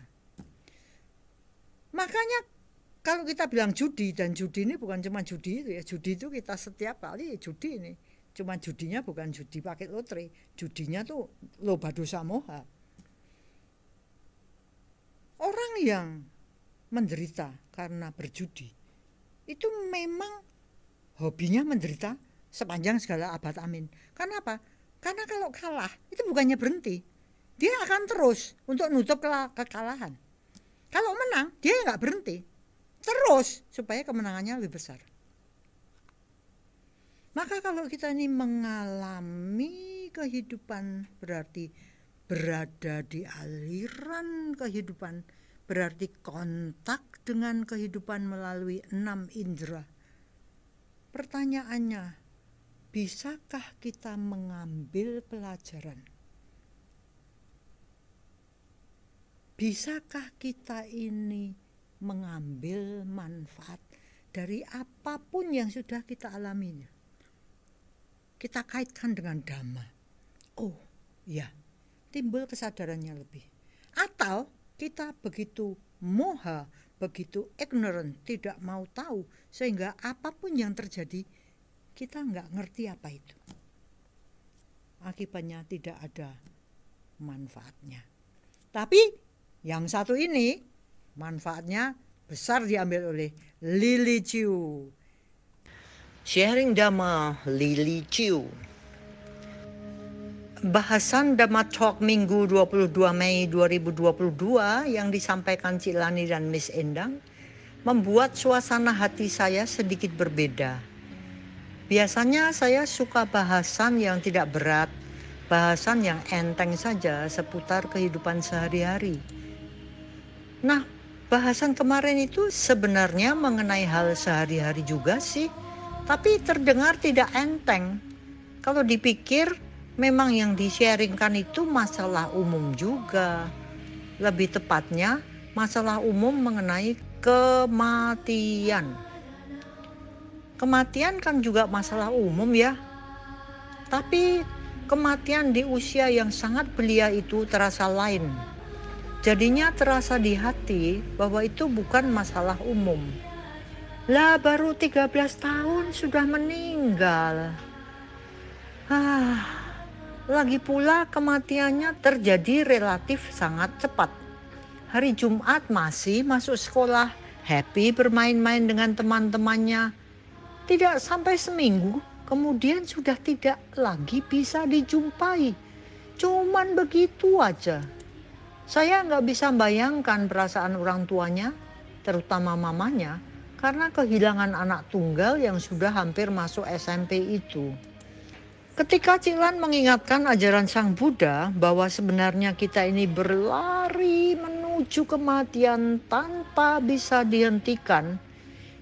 Makanya kalau kita bilang judi, dan judi ini bukan cuma judi itu ya. Judi itu kita setiap kali judi ini. Cuma judinya bukan judi pakai lotre. Judinya tuh loba dosa moha. Orang yang menderita karena berjudi itu memang hobinya menderita sepanjang segala abad amin. Karena apa? Karena kalau kalah itu bukannya berhenti. Dia akan terus untuk nutup kekalahan. Kalau menang, dia nggak berhenti. Terus supaya kemenangannya lebih besar. Maka kalau kita ini mengalami kehidupan berarti berada di aliran kehidupan, berarti kontak dengan kehidupan melalui 6 indera. Pertanyaannya, bisakah kita mengambil pelajaran? Bisakah kita ini mengambil manfaat dari apapun yang sudah kita alaminya? Kita kaitkan dengan Dhamma. Oh ya, timbul kesadarannya lebih. Atau kita begitu moha, begitu ignorant, tidak mau tahu, sehingga apapun yang terjadi kita nggak ngerti apa itu. Akibatnya tidak ada manfaatnya. Tapi yang satu ini manfaatnya besar diambil oleh Lily Chiu. Sharing Dhamma Lily Chiu. Bahasan Dhamma Talk Minggu 22 Mei 2022 yang disampaikan Cik Lani dan Miss Endang membuat suasana hati saya sedikit berbeda. Biasanya saya suka bahasan yang tidak berat, bahasan yang enteng saja seputar kehidupan sehari-hari. Nah, bahasan kemarin itu sebenarnya mengenai hal sehari-hari juga sih, tapi terdengar tidak enteng. Kalau dipikir, memang yang di-sharingkan itu masalah umum juga. Lebih tepatnya, masalah umum mengenai kematian. Kematian kan juga masalah umum ya. Tapi kematian di usia yang sangat belia itu terasa lain. Jadinya terasa di hati bahwa itu bukan masalah umum. Lah baru 13 tahun sudah meninggal. Lagi pula kematiannya terjadi relatif sangat cepat. Hari Jumat masih masuk sekolah, happy bermain-main dengan teman-temannya. Tidak sampai seminggu, kemudian sudah tidak lagi bisa dijumpai. Cuman begitu aja. Saya nggak bisa bayangkan perasaan orang tuanya, terutama mamanya, karena kehilangan anak tunggal yang sudah hampir masuk SMP itu. Ketika Cik Lan mengingatkan ajaran Sang Buddha bahwa sebenarnya kita ini berlari menuju kematian tanpa bisa dihentikan,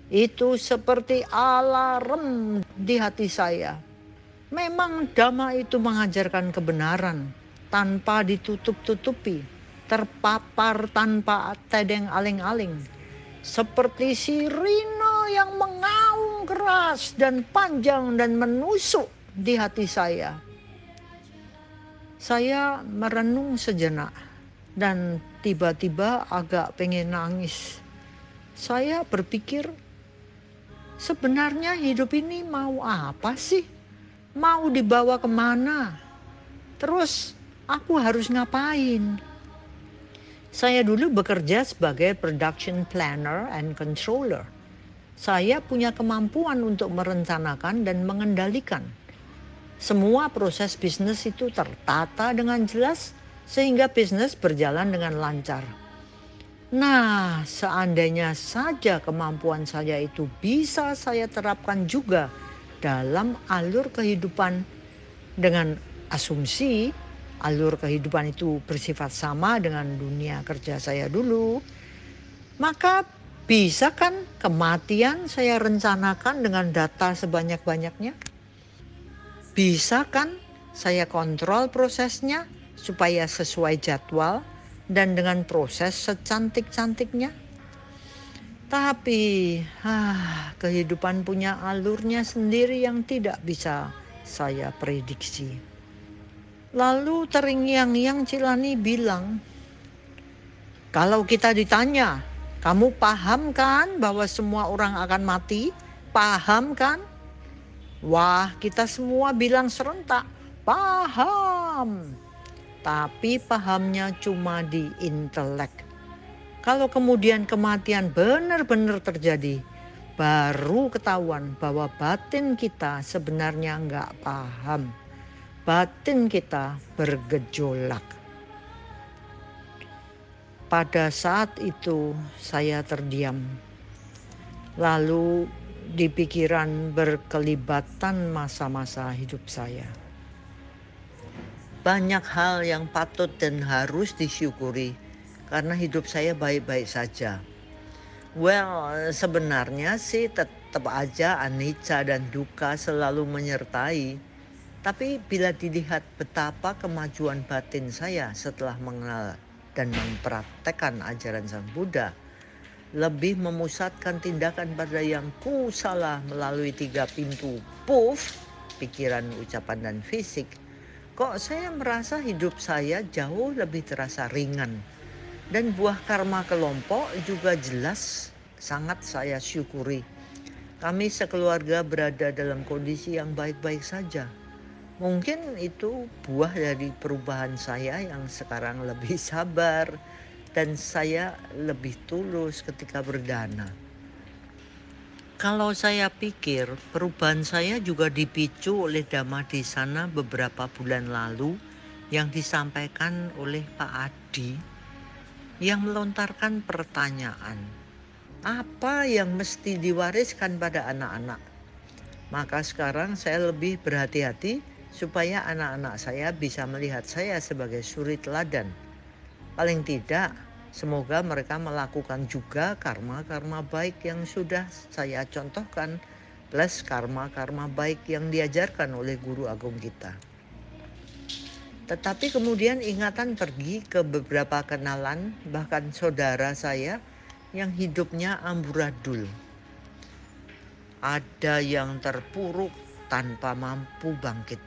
itu seperti alarm di hati saya. Memang Dhamma itu mengajarkan kebenaran tanpa ditutup-tutupi, terpapar tanpa tedeng aling-aling, seperti sirine yang mengaung keras dan panjang dan menusuk di hati saya. Saya merenung sejenak dan tiba-tiba agak pengen nangis. Saya berpikir, sebenarnya hidup ini mau apa sih? Mau dibawa kemana? Terus aku harus ngapain? Saya dulu bekerja sebagai production planner and controller. Saya punya kemampuan untuk merencanakan dan mengendalikan. Semua proses bisnis itu tertata dengan jelas sehingga bisnis berjalan dengan lancar. Nah, seandainya saja kemampuan saya itu bisa saya terapkan juga dalam alur kehidupan dengan asumsi alur kehidupan itu bersifat sama dengan dunia kerja saya dulu, maka bisa kan kematian saya rencanakan dengan data sebanyak-banyaknya? Bisa kan saya kontrol prosesnya supaya sesuai jadwal dan dengan proses secantik-cantiknya? Tapi kehidupan punya alurnya sendiri yang tidak bisa saya prediksi. Lalu terngiang-ngiang Cik Lani bilang, kalau kita ditanya, kamu paham kan bahwa semua orang akan mati? Paham kan? Wah, kita semua bilang serentak, paham. Tapi pahamnya cuma di intelek. Kalau kemudian kematian benar-benar terjadi, baru ketahuan bahwa batin kita sebenarnya nggak paham. Batin kita bergejolak. Pada saat itu saya terdiam. Lalu di pikiran berkelibatan masa-masa hidup saya. Banyak hal yang patut dan harus disyukuri karena hidup saya baik-baik saja. Well, sebenarnya sih tetap aja anicca dan dukkha selalu menyertai. Tapi bila dilihat betapa kemajuan batin saya setelah mengenal dan mempraktekkan ajaran Sang Buddha, lebih memusatkan tindakan pada yang ku salah melalui 3 pintu puff, pikiran, ucapan, dan fisik, kok saya merasa hidup saya jauh lebih terasa ringan. Dan buah karma kelompok juga jelas sangat saya syukuri. Kami sekeluarga berada dalam kondisi yang baik-baik saja. Mungkin itu buah dari perubahan saya yang sekarang lebih sabar dan saya lebih tulus ketika berdana. Kalau saya pikir perubahan saya juga dipicu oleh Dhamma di sana beberapa bulan lalu yang disampaikan oleh Pak Adi yang melontarkan pertanyaan, apa yang mesti diwariskan pada anak-anak? Maka sekarang saya lebih berhati-hati supaya anak-anak saya bisa melihat saya sebagai suri teladan. Paling tidak, semoga mereka melakukan juga karma-karma baik yang sudah saya contohkan, plus karma-karma baik yang diajarkan oleh guru agung kita. Tetapi kemudian ingatan pergi ke beberapa kenalan, bahkan saudara saya yang hidupnya amburadul. Ada yang terpuruk tanpa mampu bangkit.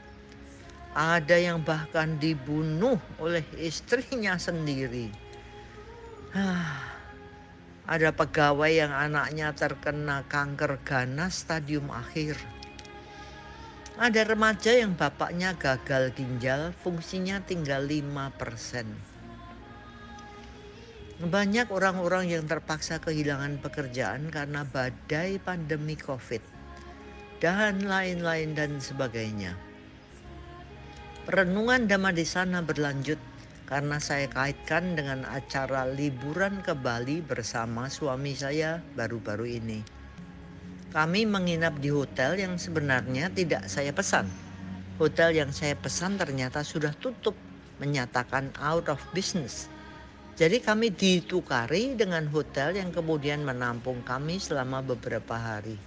Ada yang bahkan dibunuh oleh istrinya sendiri. Ada pegawai yang anaknya terkena kanker ganas stadium akhir. Ada remaja yang bapaknya gagal ginjal, fungsinya tinggal 5%. Banyak orang-orang yang terpaksa kehilangan pekerjaan karena badai pandemi COVID dan lain-lain dan sebagainya. Renungan Dhamma di sana berlanjut karena saya kaitkan dengan acara liburan ke Bali bersama suami saya baru-baru ini. Kami menginap di hotel yang sebenarnya tidak saya pesan. Hotel yang saya pesan ternyata sudah tutup, menyatakan out of business. Jadi kami ditukari dengan hotel yang kemudian menampung kami selama beberapa hari.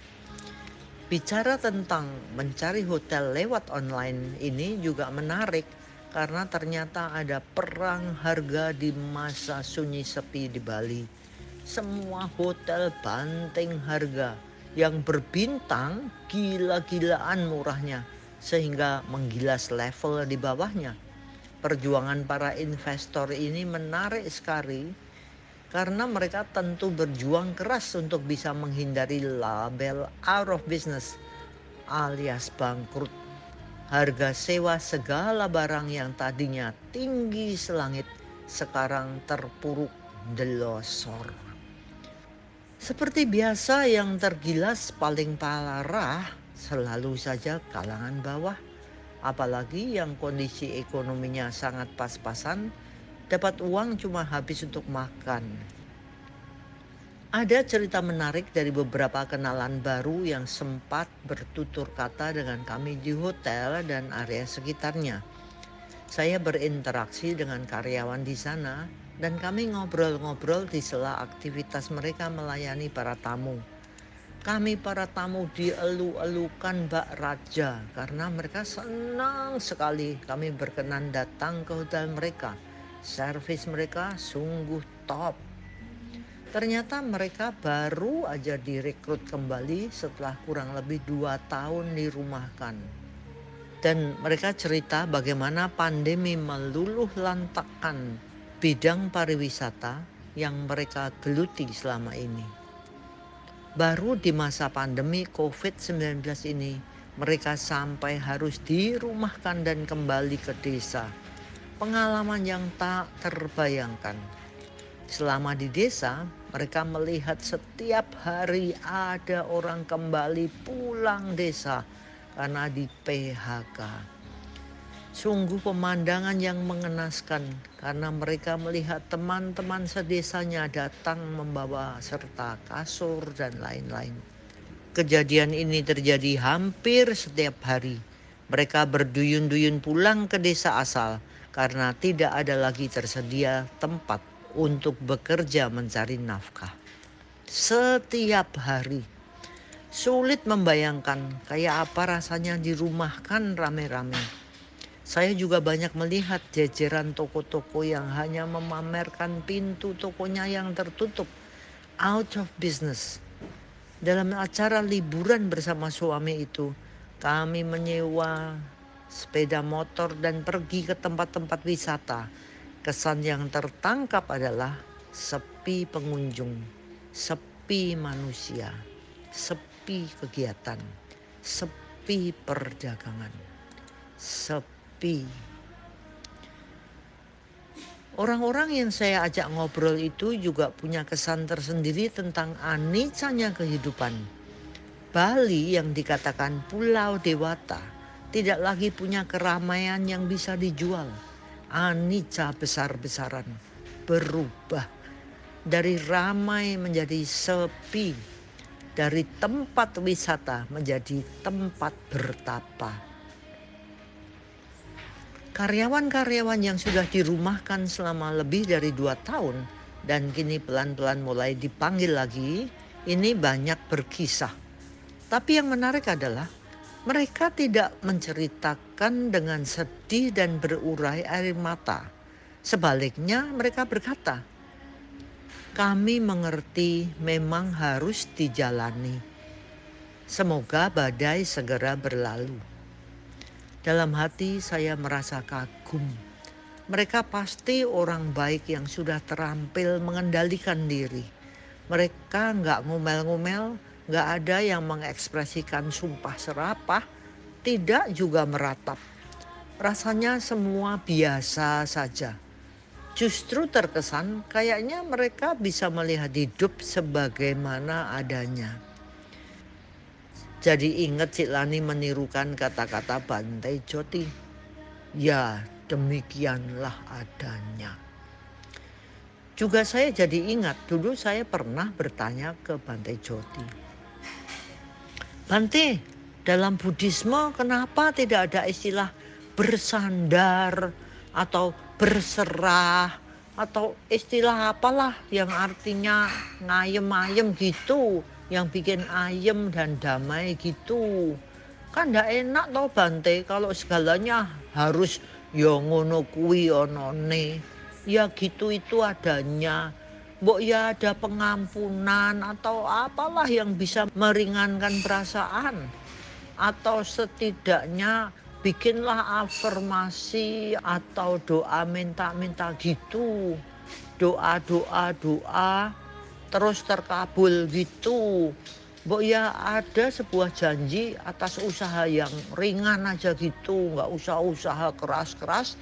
Bicara tentang mencari hotel lewat online ini juga menarik karena ternyata ada perang harga di masa sunyi sepi di Bali. Semua hotel banting harga, yang berbintang gila-gilaan murahnya sehingga menggilas level di bawahnya. Perjuangan para investor ini menarik sekali karena mereka tentu berjuang keras untuk bisa menghindari label out of business alias bangkrut. Harga sewa segala barang yang tadinya tinggi selangit sekarang terpuruk delosor. Seperti biasa yang tergilas paling parah selalu saja kalangan bawah. Apalagi yang kondisi ekonominya sangat pas-pasan, dapat uang cuma habis untuk makan. Ada cerita menarik dari beberapa kenalan baru yang sempat bertutur kata dengan kami di hotel dan area sekitarnya. Saya berinteraksi dengan karyawan di sana dan kami ngobrol-ngobrol di sela aktivitas mereka melayani para tamu. Kami para tamu dielu-elukan Mbak Raja karena mereka senang sekali kami berkenan datang ke hotel mereka. Servis mereka sungguh top. Ternyata mereka baru aja direkrut kembali setelah kurang lebih 2 tahun dirumahkan. Dan mereka cerita bagaimana pandemi meluluh lantakkan bidang pariwisata yang mereka geluti selama ini. Baru di masa pandemi COVID-19 ini, mereka sampai harus dirumahkan dan kembali ke desa. Pengalaman yang tak terbayangkan. Selama di desa, mereka melihat setiap hari ada orang kembali pulang desa karena di PHK. Sungguh pemandangan yang mengenaskan karena mereka melihat teman-teman sedesanya datang membawa serta kasur dan lain-lain. Kejadian ini terjadi hampir setiap hari. Mereka berduyun-duyun pulang ke desa asal karena tidak ada lagi tersedia tempat untuk bekerja mencari nafkah. Setiap hari. Sulit membayangkan kayak apa rasanya dirumahkan rame-rame. Saya juga banyak melihat jejeran toko-toko yang hanya memamerkan pintu tokonya yang tertutup, out of business. Dalam acara liburan bersama suami itu, kami menyewa sepeda motor dan pergi ke tempat-tempat wisata. Kesan yang tertangkap adalah sepi pengunjung, sepi manusia, sepi kegiatan, sepi perdagangan, sepi. Orang-orang yang saya ajak ngobrol itu juga punya kesan tersendiri tentang anicanya kehidupan. Bali yang dikatakan Pulau Dewata tidak lagi punya keramaian yang bisa dijual. Anicca besar-besaran berubah dari ramai menjadi sepi, dari tempat wisata menjadi tempat bertapa. Karyawan-karyawan yang sudah dirumahkan selama lebih dari 2 tahun dan kini pelan-pelan mulai dipanggil lagi, ini banyak berkisah. Tapi yang menarik adalah mereka tidak menceritakan dengan sedih dan berurai air mata. Sebaliknya mereka berkata, kami mengerti memang harus dijalani. Semoga badai segera berlalu. Dalam hati saya merasa kagum. Mereka pasti orang baik yang sudah terampil mengendalikan diri. Mereka nggak ngomel-ngomel, nggak ada yang mengekspresikan sumpah serapah, tidak juga meratap. Rasanya semua biasa saja. Justru terkesan kayaknya mereka bisa melihat hidup sebagaimana adanya. Jadi ingat Cik Lani menirukan kata-kata Bante Joti. Ya demikianlah adanya. Juga saya jadi ingat dulu saya pernah bertanya ke Bante Joti. Bante, dalam Buddhisme kenapa tidak ada istilah bersandar atau berserah atau istilah apalah yang artinya ngayem-ayem gitu, yang bikin ayem dan damai gitu. Kan ndak enak toh Bante kalau segalanya harus ya ngono kuwi onone. Ya gitu itu adanya. Mbok ya ada pengampunan atau apalah yang bisa meringankan perasaan. Atau setidaknya bikinlah afirmasi atau doa minta-minta gitu. Doa terus terkabul gitu. Mbok ya ada sebuah janji atas usaha yang ringan aja gitu. Nggak usah usaha keras-keras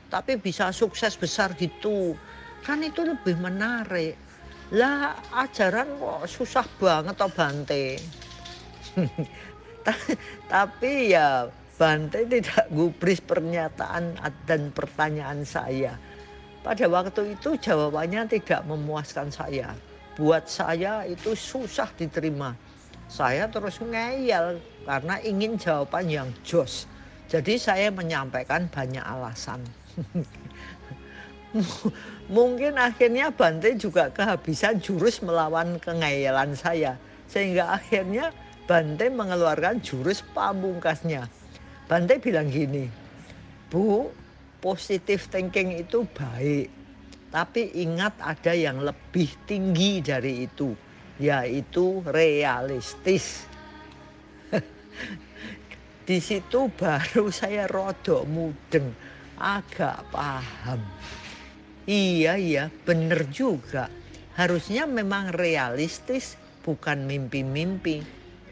tapi bisa sukses besar gitu. Kan itu lebih menarik. Lah ajaran kok susah banget toh Bante. Tapi ya Bante tidak gubris pernyataan dan pertanyaan saya. Pada waktu itu jawabannya tidak memuaskan saya. Buat saya itu susah diterima. Saya terus ngeyel karena ingin jawaban yang jos. Jadi saya menyampaikan banyak alasan. Mungkin akhirnya Bante juga kehabisan jurus melawan kengeyelan saya. Sehingga akhirnya Bante mengeluarkan jurus pamungkasnya. Bante bilang gini, Bu, positive thinking itu baik. Tapi ingat ada yang lebih tinggi dari itu, yaitu realistis. Di situ baru saya rodok mudeng, agak paham. Iya, bener juga. Harusnya memang realistis, bukan mimpi-mimpi.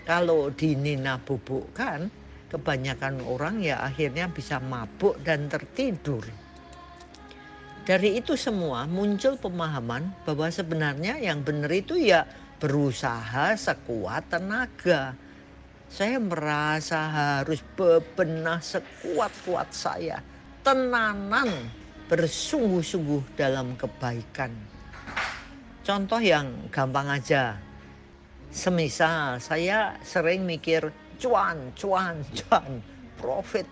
Kalau dinina bubukkan, kebanyakan orang ya akhirnya bisa mabuk dan tertidur. Dari itu semua muncul pemahaman bahwa sebenarnya yang benar itu ya berusaha sekuat tenaga. Saya merasa harus bebenah sekuat-kuat saya. Tenanan bersungguh-sungguh dalam kebaikan. Contoh yang gampang aja. Semisal saya sering mikir cuan, profit.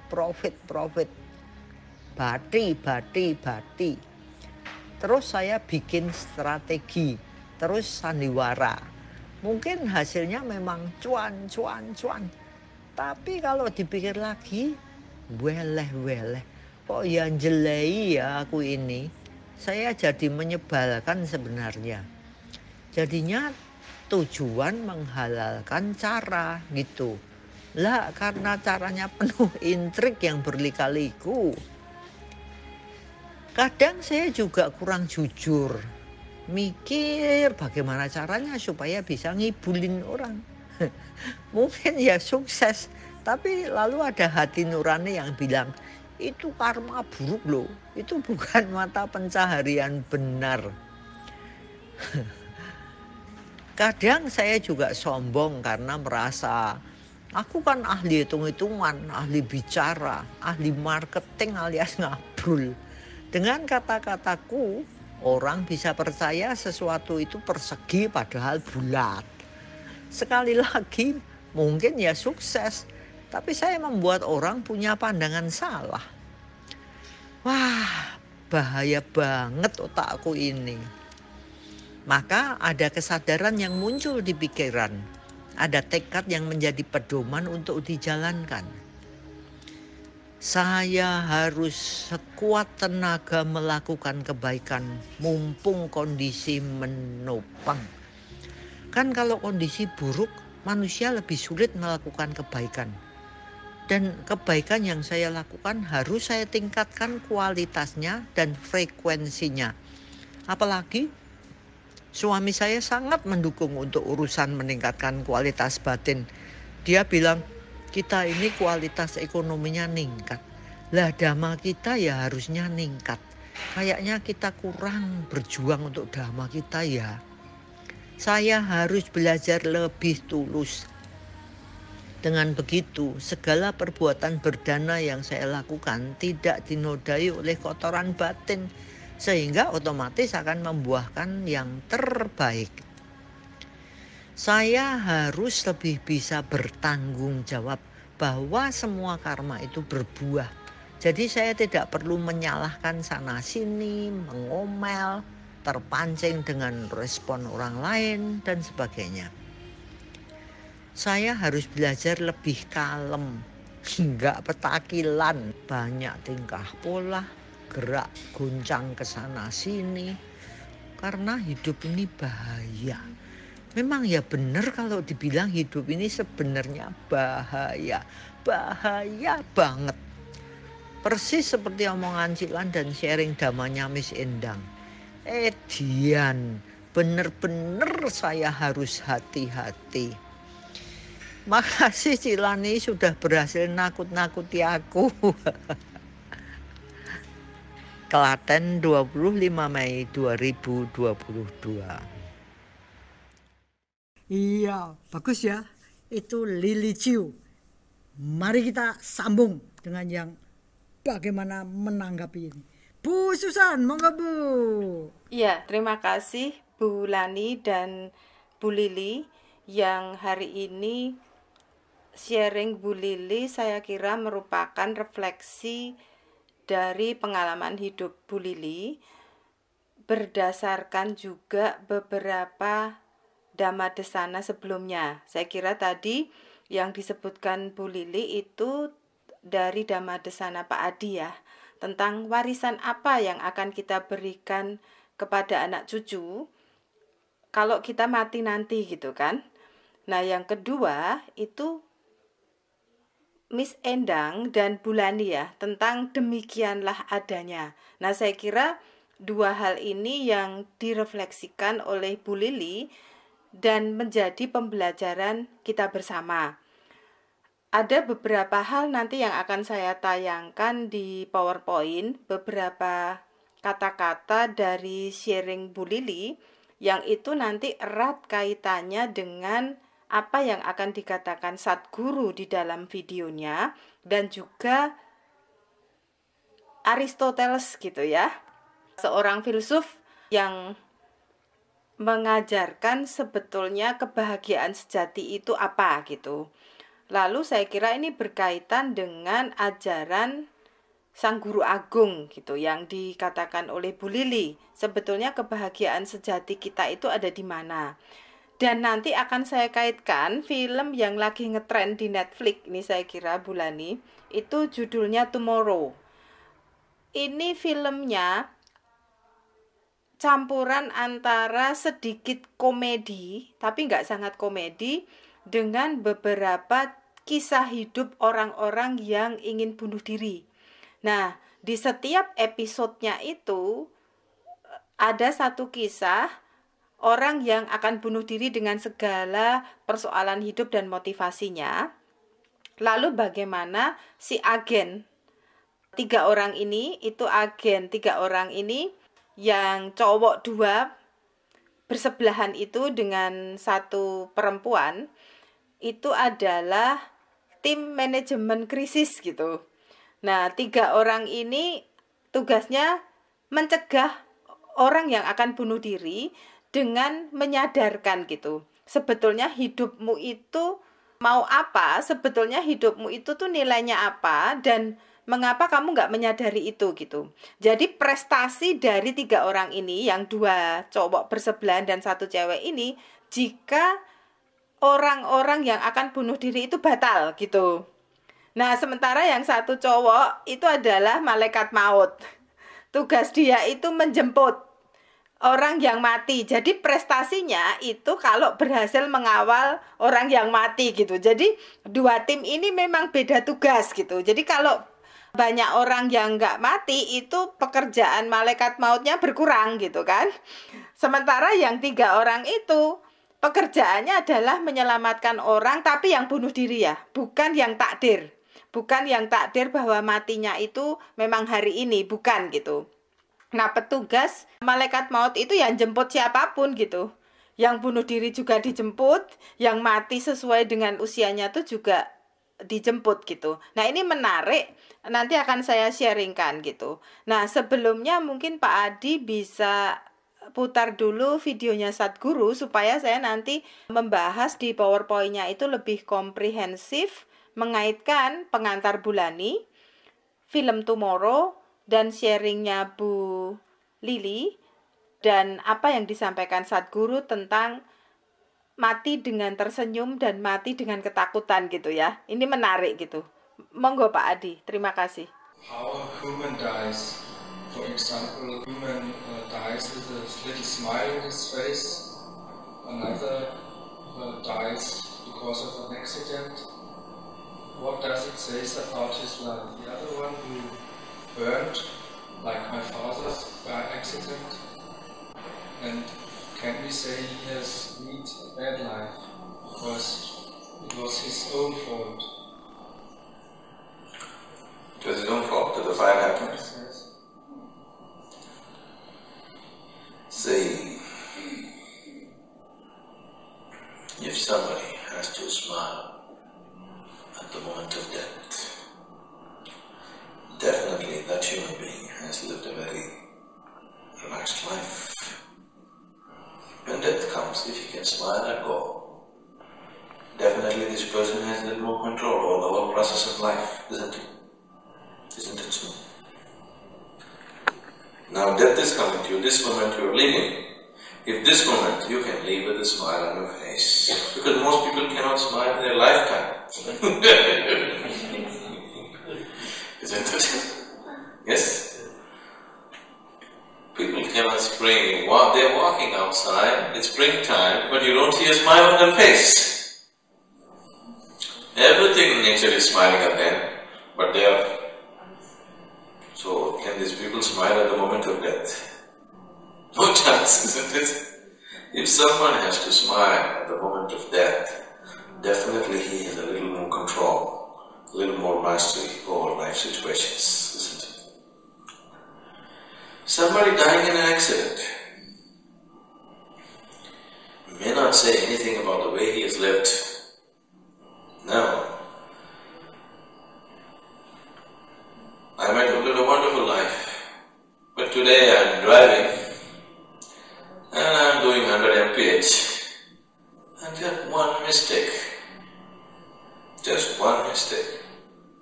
Bati. Terus saya bikin strategi, terus sandiwara. Mungkin hasilnya memang cuan, cuan, cuan. Tapi kalau dipikir lagi, weleh-weleh. Kok ya jelei ya aku ini. Saya jadi menyebalkan sebenarnya. Jadinya tujuan menghalalkan cara gitu. Lah karena caranya penuh intrik yang berlika-liku. Kadang saya juga kurang jujur. Mikir bagaimana caranya supaya bisa ngibulin orang. Mungkin ya sukses. Tapi lalu ada hati nurani yang bilang, itu karma buruk loh. Itu bukan mata pencaharian benar. Kadang saya juga sombong karena merasa aku kan ahli hitung-hitungan, ahli bicara, ahli marketing alias ngabrul. Dengan kata-kataku, orang bisa percaya sesuatu itu persegi padahal bulat. Sekali lagi, mungkin ya sukses, tapi saya membuat orang punya pandangan salah. Wah, bahaya banget otakku ini. Maka ada kesadaran yang muncul di pikiran. Ada tekad yang menjadi pedoman untuk dijalankan. Saya harus sekuat tenaga melakukan kebaikan mumpung kondisi menopang. Kan kalau kondisi buruk, manusia lebih sulit melakukan kebaikan. Dan kebaikan yang saya lakukan harus saya tingkatkan kualitasnya dan frekuensinya. Apalagi suami saya sangat mendukung untuk urusan meningkatkan kualitas batin. Dia bilang, kita ini kualitas ekonominya ningkat. Lah dhamma kita ya harusnya ningkat. Kayaknya kita kurang berjuang untuk dhamma kita ya. Saya harus belajar lebih tulus. Dengan begitu, segala perbuatan berdana yang saya lakukan tidak dinodai oleh kotoran batin. Sehingga otomatis akan membuahkan yang terbaik. Saya harus lebih bisa bertanggung jawab bahwa semua karma itu berbuah. Jadi saya tidak perlu menyalahkan sana sini, mengomel, terpancing dengan respon orang lain dan sebagainya. Saya harus belajar lebih kalem, enggak petakilan, banyak tingkah pola, gerak guncang ke sana sini. Karena hidup ini bahaya. Memang ya benar kalau dibilang hidup ini sebenarnya bahaya. Bahaya banget. Persis seperti omongan Cilan dan sharing damanya Miss Endang. Dian, benar-benar saya harus hati-hati. Makasih Cilani sudah berhasil nakut-nakuti aku. Klaten 25 Mei 2022. Iya, bagus ya. Itu Lily Chiu. Mari kita sambung dengan yang bagaimana menanggapi ini. Bu Susan, monggo Bu. Iya, terima kasih Bu Lani dan Bu Lili yang hari ini sharing. Bu Lili saya kira merupakan refleksi dari pengalaman hidup Bu Lili berdasarkan juga beberapa Dhamma Desana sebelumnya. Saya kira tadi yang disebutkan Bu Lili itu dari Dhamma Desana Pak Adi ya, tentang warisan apa yang akan kita berikan kepada anak cucu kalau kita mati nanti gitu kan. Nah yang kedua itu Miss Endang dan Bulani ya, tentang demikianlah adanya. Nah saya kira dua hal ini yang direfleksikan oleh Bu Lili dan menjadi pembelajaran kita bersama. Ada beberapa hal nanti yang akan saya tayangkan di PowerPoint, beberapa kata-kata dari sharing Bu Lili yang itu nanti erat kaitannya dengan apa yang akan dikatakan Sadguru di dalam videonya dan juga Aristoteles gitu ya. Seorang filsuf yang mengajarkan sebetulnya kebahagiaan sejati itu apa gitu. Lalu saya kira ini berkaitan dengan ajaran Sang Guru Agung gitu yang dikatakan oleh Bu Lili. Sebetulnya kebahagiaan sejati kita itu ada di mana? Dan nanti akan saya kaitkan film yang lagi ngetrend di Netflix, ini saya kira bulan ini, itu judulnya Tomorrow. Ini filmnya campuran antara sedikit komedi, tapi nggak sangat komedi, dengan beberapa kisah hidup orang-orang yang ingin bunuh diri. Nah, di setiap episodenya itu ada satu kisah orang yang akan bunuh diri dengan segala persoalan hidup dan motivasinya. Lalu bagaimana si agen, 3 orang ini, itu agen 3 orang ini, yang cowok 2 bersebelahan itu dengan satu perempuan, itu adalah tim manajemen krisis gitu. Nah, 3 orang ini tugasnya mencegah orang yang akan bunuh diri dengan menyadarkan gitu. Sebetulnya hidupmu itu mau apa, sebetulnya hidupmu itu tuh nilainya apa, dan mengapa kamu nggak menyadari itu gitu. Jadi prestasi dari 3 orang ini, yang 2 cowok bersebelahan dan 1 cewek ini, jika orang-orang yang akan bunuh diri itu batal gitu. Nah, sementara yang 1 cowok itu adalah malaikat maut. Tugas dia itu menjemput orang yang mati. Jadi prestasinya itu kalau berhasil mengawal orang yang mati gitu. Jadi 2 tim ini memang beda tugas gitu. Jadi kalau banyak orang yang nggak mati, itu pekerjaan malaikat mautnya berkurang gitu kan. Sementara yang 3 orang itu pekerjaannya adalah menyelamatkan orang, tapi yang bunuh diri ya, bukan yang takdir. Bukan yang takdir bahwa matinya itu memang hari ini, bukan gitu. Nah, petugas malaikat maut itu yang jemput siapapun gitu. Yang bunuh diri juga dijemput, yang mati sesuai dengan usianya itu juga dijemput gitu. Nah, ini menarik, nanti akan saya sharingkan gitu. Nah, sebelumnya mungkin Pak Adi bisa putar dulu videonya Sadguru supaya saya nanti membahas di PowerPoint-nya itu lebih komprehensif, mengaitkan pengantar bulani, film Tomorrow, dan sharingnya Bu Lili, dan apa yang disampaikan Sadguru tentang mati dengan tersenyum dan mati dengan ketakutan gitu ya. Ini menarik gitu. Monggo Pak Adi, terima kasih. How a human dies. For example, human dies with a little smile on his face. Another dies because of an accident. What does it say about his life? The other one who burned, like my father's, by accident. And can we say he has lived a bad life because it was his own fault? It was his own fault that the fire happened. Yes. See, if somebody has to smile at the moment of death, definitely that human being has lived a very relaxed life. When death comes, if he can smile and go, definitely this person has a little more control over the whole process of life, isn't it? Isn't it so? Now death is coming to you, this moment you are living. If this moment you can live with a smile on your face, because most people cannot smile in their lifetime. Isn't it? Yes? People cannot spring. They're walking outside, it's springtime, but you don't see a smile on their face. Everything in nature is smiling at them, but they are. So, can these people smile at the moment of death? No chance, isn't it? If someone has to smile at the moment of death, definitely he has a little more control, a little more mastery over life situations, isn't it? Somebody dying in an accident may not say anything about the way he has lived. No. I might have lived a wonderful life, but today I am driving and I am doing 100 mph and just one mistake,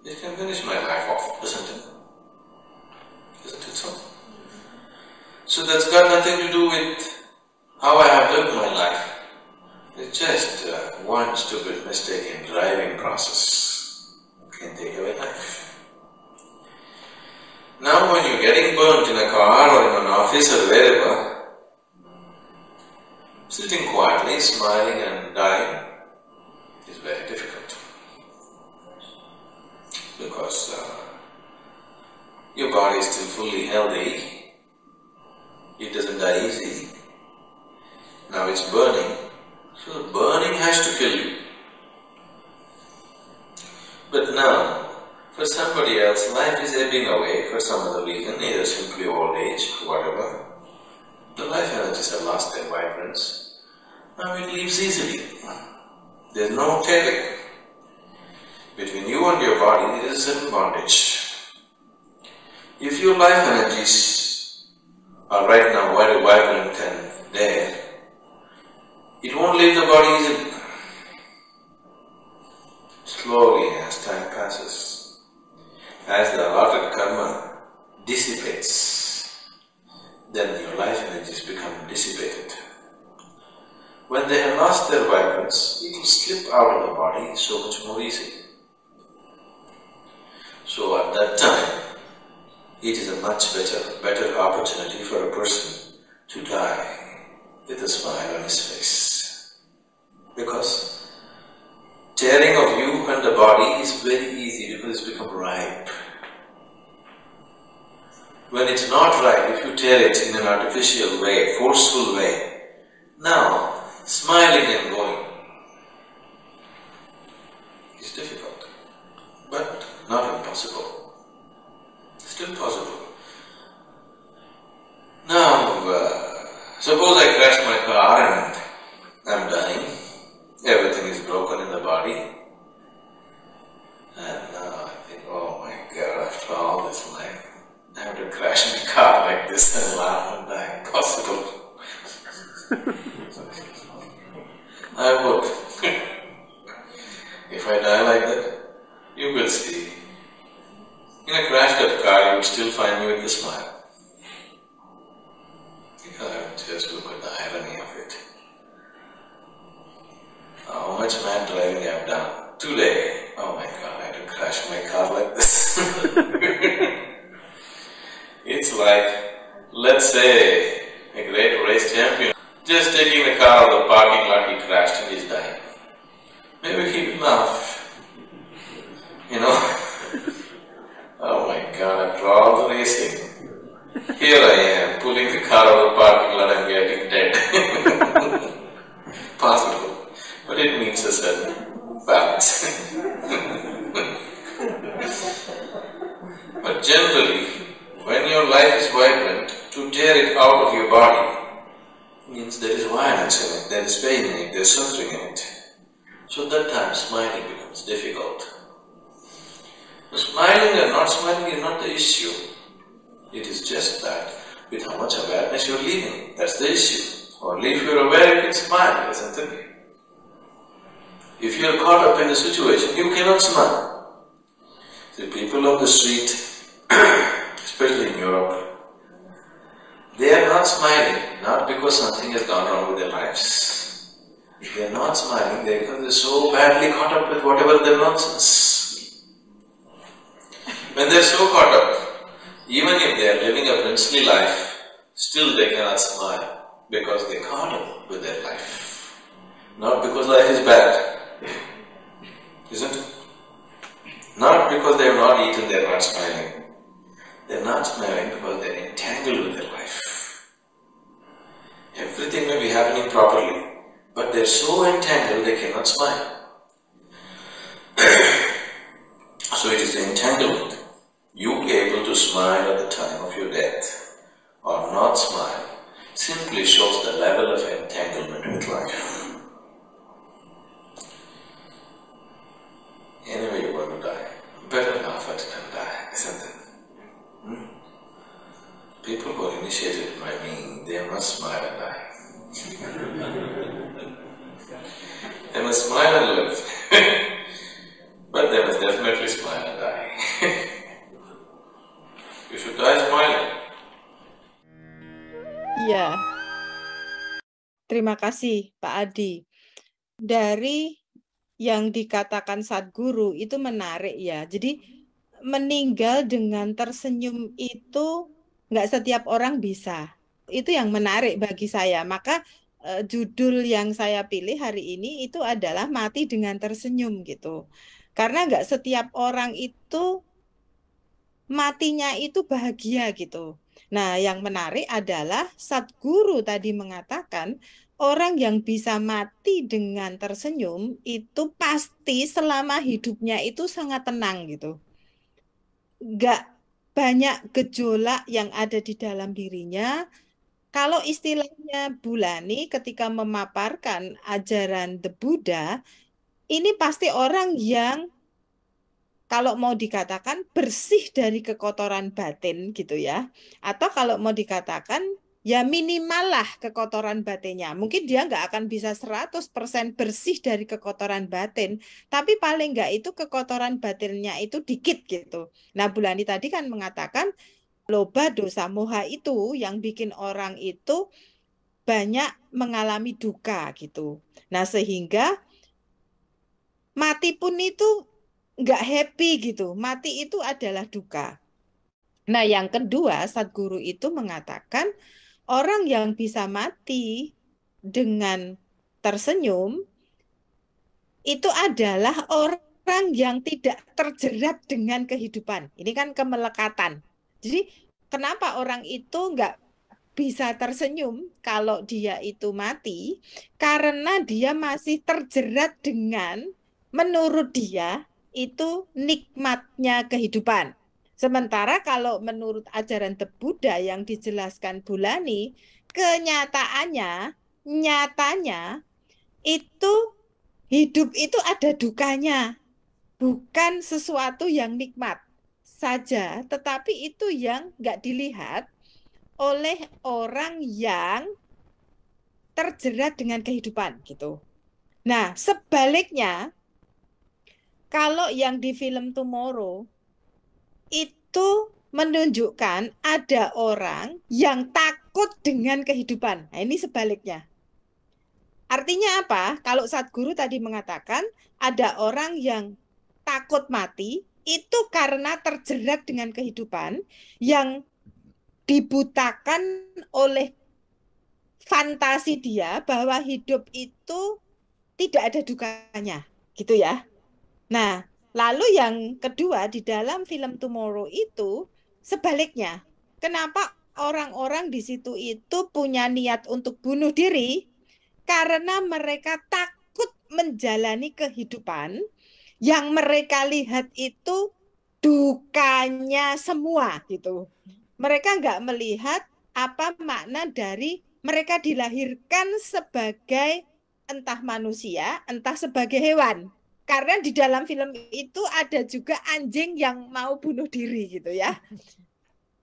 it can finish my life off, isn't it? Isn't it so? So that's got nothing to do with how I have lived my life. It's just one stupid mistake in driving process can take away life. Now when you're getting burnt in a car or in an office or wherever, sitting quietly, smiling and dying is very difficult. Because your body is still fully healthy, it doesn't die easy. Now it's burning, so the burning has to kill you. But now, for somebody else, life is ebbing away for some other reason, either simply old age or whatever. The life energies have lost their vibrance. Now it leaves easily. There's no telling. Between you and your body, there is a certain bondage. If your life energies are right now very vibrant and there, it won't leave the body easily. Slowly, as time passes, as the allotted karma dissipates, then your life energies become dissipated. When they have lost their vibrance, it will slip out of the body so much more easily. So at that time, it is a much better opportunity for a person to die with a smile on his face. Because tearing of you and the body is very easy because it's become ripe. When it's not ripe, if you tear it in an artificial way, forceful way, now smiling and going is difficult, but not impossible. Still possible. Now, suppose I crash my car and I'm dying, everything is broken in the body, and now I think, oh my God, after all this life, I have to crash my car like this and laugh and die. Possible. I would. If I die like that, you will see. In a crashed up car, you would still find me with a smile. Just look at the irony of it. How much mad driving I have done. Today, oh my God, I had to crash my car like this. It's like, let's say, a great race champion just taking the car out of the parking lot, he crashed and he's dying. Maybe he will laugh. You know? Oh my God, after all the racing, here I am, pulling the car out of the parking lot and getting dead. Possible, but it means a certain balance. But generally, when your life is vibrant, to tear it out of your body means there is violence in it, there is pain in it, there is suffering in it. So at that time, smiling becomes difficult. Smiling or not smiling is not the issue. It is just that with how much awareness you are living, that's the issue. Only if you are aware you can smile, isn't it? If you are caught up in the situation, you cannot smile. The people on the street, especially in Europe, they are not smiling, not because something has gone wrong with their lives. They are not smiling because they are so badly caught up with whatever their nonsense. When they are so caught up, even if they are living a princely life, still they cannot smile because they are caught up with their life. Not because life is bad, isn't it? Not because they have not eaten, they are not smiling. They are not smiling because they are entangled with their life. Everything may be happening properly, but they are so entangled they cannot smile. So it is the entanglement. You be able to smile at the time of your death or not smile simply shows the level of entanglement with life. Anyway, you're going to die. Better laugh at it and die, isn't it? People who are initiated by me, they must smile and die. They must smile and live. But they must definitely smile and die. You should die smiling. Iya. Terima kasih Pak Adi. dari yang dikatakan Sadguru itu menarik ya. Jadi meninggal dengan tersenyum itu nggak setiap orang bisa. Itu yang menarik bagi saya. Maka judul yang saya pilih hari ini itu adalah mati dengan tersenyum gitu. Karena nggak setiap orang itu matinya itu bahagia gitu. Nah, yang menarik adalah Sadguru tadi mengatakan orang yang bisa mati dengan tersenyum itu pasti selama hidupnya itu sangat tenang gitu. Nggak banyak gejolak yang ada di dalam dirinya. Kalau istilahnya Bulani ketika memaparkan ajaran The Buddha, ini pasti orang yang kalau mau dikatakan bersih dari kekotoran batin gitu ya. Atau kalau mau dikatakan ya minimal lah kekotoran batinnya. Mungkin dia nggak akan bisa 100% bersih dari kekotoran batin. Tapi paling nggak itu kekotoran batinnya itu dikit gitu. Nah Bulani tadi kan mengatakan loba dosa moha itu yang bikin orang itu banyak mengalami duka gitu. Nah sehingga mati pun itu nggak happy gitu. Mati itu adalah duka. Nah, yang kedua, Sadguru itu mengatakan orang yang bisa mati dengan tersenyum itu adalah orang yang tidak terjerat dengan kehidupan. Ini kan kemelekatan. Jadi, kenapa orang itu nggak bisa tersenyum kalau dia itu mati? Karena dia masih terjerat dengan, menurut dia, itu nikmatnya kehidupan. Sementara kalau menurut ajaran The Buddha yang dijelaskan Bulani, kenyataannya, nyatanya itu hidup itu ada dukanya, bukan sesuatu yang nikmat saja, tetapi itu yang nggak dilihat oleh orang yang terjerat dengan kehidupan gitu. Nah, sebaliknya, kalau yang di film Tomorrow itu menunjukkan ada orang yang takut dengan kehidupan. Nah, ini sebaliknya. Artinya apa? Kalau Sadguru tadi mengatakan ada orang yang takut mati, itu karena terjerat dengan kehidupan yang dibutakan oleh fantasi dia bahwa hidup itu tidak ada dukanya, gitu ya. Nah, lalu yang kedua di dalam film Tomorrow itu sebaliknya. Kenapa orang-orang di situ itu punya niat untuk bunuh diri? Karena mereka takut menjalani kehidupan yang mereka lihat itu dukanya semua gitu. Mereka nggak melihat apa makna dari mereka dilahirkan sebagai entah manusia, entah sebagai hewan. Karena di dalam film itu ada juga anjing yang mau bunuh diri gitu ya.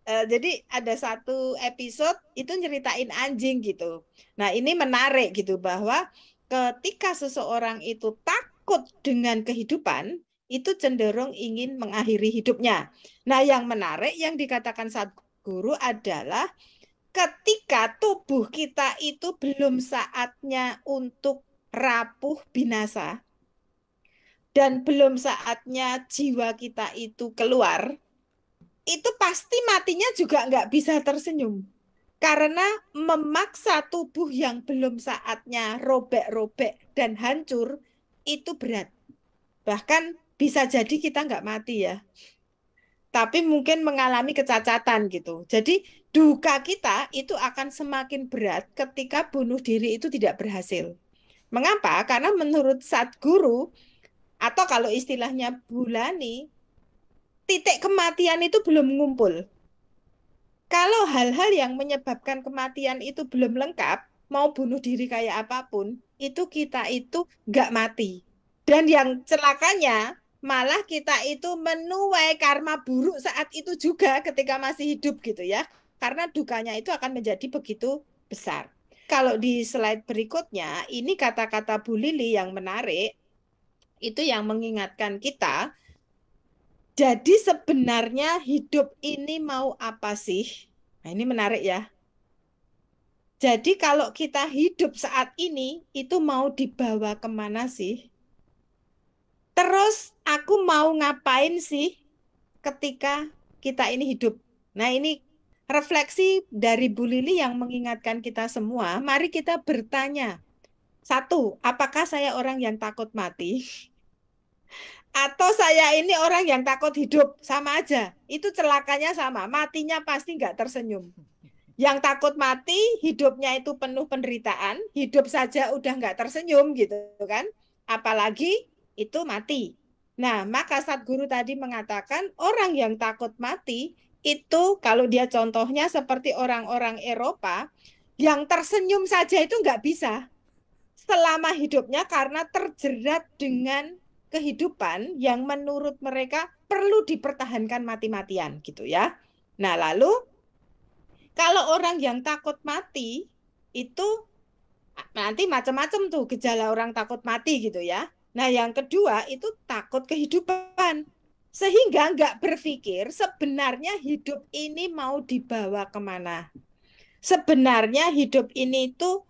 Jadi ada satu episode itu nyeritain anjing gitu. Nah ini menarik gitu bahwa ketika seseorang itu takut dengan kehidupan, itu cenderung ingin mengakhiri hidupnya. Nah yang menarik yang dikatakan Sadguru adalah ketika tubuh kita itu belum saatnya untuk rapuh binasa, dan belum saatnya jiwa kita itu keluar, itu pasti matinya juga nggak bisa tersenyum. Karena memaksa tubuh yang belum saatnya robek-robek dan hancur, itu berat. Bahkan bisa jadi kita nggak mati ya. Tapi mungkin mengalami kecacatan gitu. Jadi duka kita itu akan semakin berat ketika bunuh diri itu tidak berhasil. Mengapa? Karena menurut Sadguru, atau kalau istilahnya Bulani, titik kematian itu belum ngumpul. Kalau hal-hal yang menyebabkan kematian itu belum lengkap, mau bunuh diri kayak apapun, itu kita itu nggak mati. Dan yang celakanya, malah kita itu menuai karma buruk saat itu juga ketika masih hidup gitu ya. Karena dukanya itu akan menjadi begitu besar. Kalau di slide berikutnya, ini kata-kata Bu Lili yang menarik, itu yang mengingatkan kita, jadi sebenarnya hidup ini mau apa sih? Nah ini menarik ya. Jadi kalau kita hidup saat ini, itu mau dibawa kemana sih? Terus aku mau ngapain sih ketika kita ini hidup? Nah, ini refleksi dari Bu Lili yang mengingatkan kita semua. Mari kita bertanya. Satu, apakah saya orang yang takut mati? Atau saya ini orang yang takut hidup? Sama aja. Itu celakanya sama. Matinya pasti nggak tersenyum. Yang takut mati, hidupnya itu penuh penderitaan. Hidup saja udah nggak tersenyum gitu kan. Apalagi itu mati. Nah, maka Sadguru tadi mengatakan orang yang takut mati itu kalau dia contohnya seperti orang-orang Eropa yang tersenyum saja itu nggak bisa selama hidupnya karena terjerat dengan kehidupan yang menurut mereka perlu dipertahankan mati-matian gitu ya. Nah, lalu kalau orang yang takut mati itu nanti macam-macam tuh gejala orang takut mati gitu ya. Nah, yang kedua itu takut kehidupan. Sehingga nggak berpikir sebenarnya hidup ini mau dibawa kemana. Sebenarnya hidup ini itu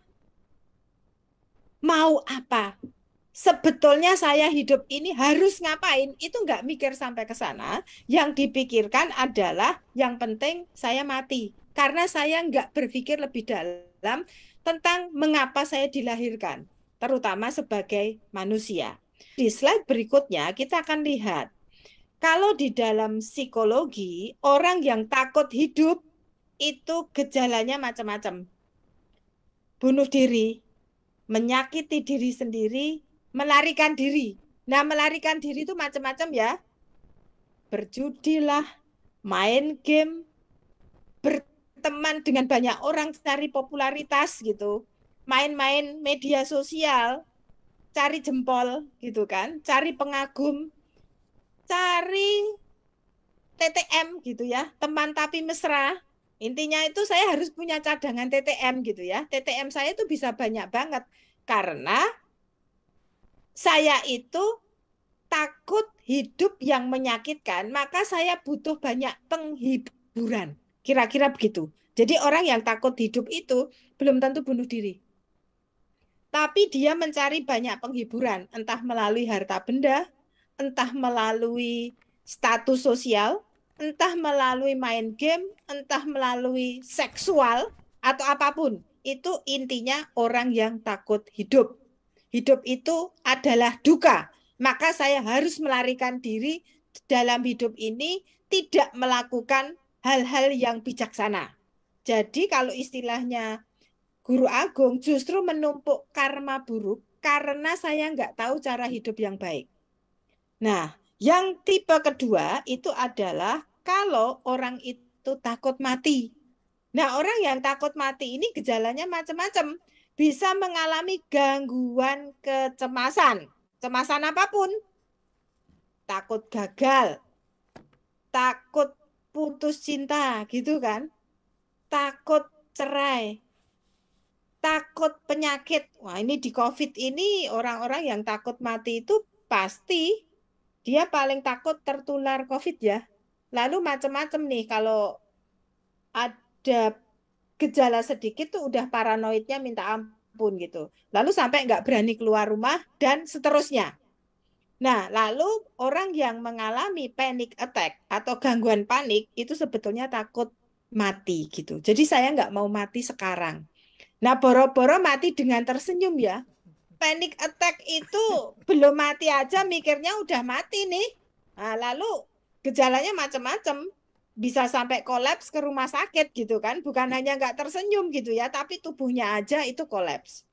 mau apa. Sebetulnya saya hidup ini harus ngapain. Itu nggak mikir sampai ke sana. Yang dipikirkan adalah yang penting saya mati. Karena saya nggak berpikir lebih dalam tentang mengapa saya dilahirkan. Terutama sebagai manusia. Di slide berikutnya kita akan lihat, kalau di dalam psikologi, orang yang takut hidup itu gejalanya macam-macam. Bunuh diri, menyakiti diri sendiri, melarikan diri. Nah, melarikan diri itu macam-macam ya. Berjudilah, main game, berteman dengan banyak orang, cari popularitas gitu. Main-main media sosial, cari jempol gitu kan, cari pengagum, cari TTM gitu ya, teman tapi mesra. Intinya itu saya harus punya cadangan TTM gitu ya. TTM saya itu bisa banyak banget karena saya itu takut hidup yang menyakitkan, maka saya butuh banyak penghiburan. Kira-kira begitu. Jadi orang yang takut hidup itu belum tentu bunuh diri. Tapi dia mencari banyak penghiburan, entah melalui harta benda, entah melalui status sosial, entah melalui main game, entah melalui seksual, atau apapun. Itu intinya orang yang takut hidup. Hidup itu adalah duka. Maka saya harus melarikan diri dalam hidup ini, tidak melakukan hal-hal yang bijaksana. Jadi kalau istilahnya Guru Agung justru menumpuk karma buruk karena saya nggak tahu cara hidup yang baik. Nah, yang tipe kedua itu adalah kalau orang itu takut mati. Nah, orang yang takut mati ini gejalanya macam-macam. Bisa mengalami gangguan kecemasan. Cemasan apapun. Takut gagal. Takut putus cinta, gitu kan. Takut cerai. Takut penyakit. Wah, ini di COVID ini orang-orang yang takut mati itu pasti dia paling takut tertular COVID ya. Lalu macam-macam nih kalau ada gejala sedikit tuh udah paranoidnya minta ampun gitu. Lalu sampai nggak berani keluar rumah dan seterusnya. Nah, lalu orang yang mengalami panic attack atau gangguan panik itu sebetulnya takut mati gitu. Jadi saya nggak mau mati sekarang. Nah, boro-boro mati dengan tersenyum ya. Panic attack itu belum mati aja mikirnya udah mati nih. Nah, lalu gejalanya macam-macam. Bisa sampai kolaps ke rumah sakit gitu kan. Bukan hanya nggak tersenyum gitu ya, tapi tubuhnya aja itu kolaps.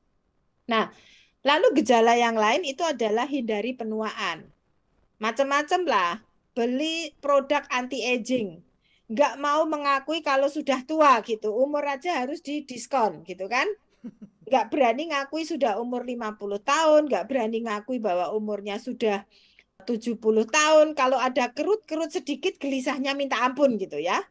Nah, lalu gejala yang lain itu adalah hindari penuaan. Macam-macam lah. Beli produk anti-aging. Nggak mau mengakui kalau sudah tua gitu. Umur aja harus didiskon gitu kan. Nggak berani ngakui sudah umur 50 tahun. Nggak berani ngakui bahwa umurnya sudah 70 tahun. Kalau ada kerut-kerut sedikit gelisahnya minta ampun gitu ya.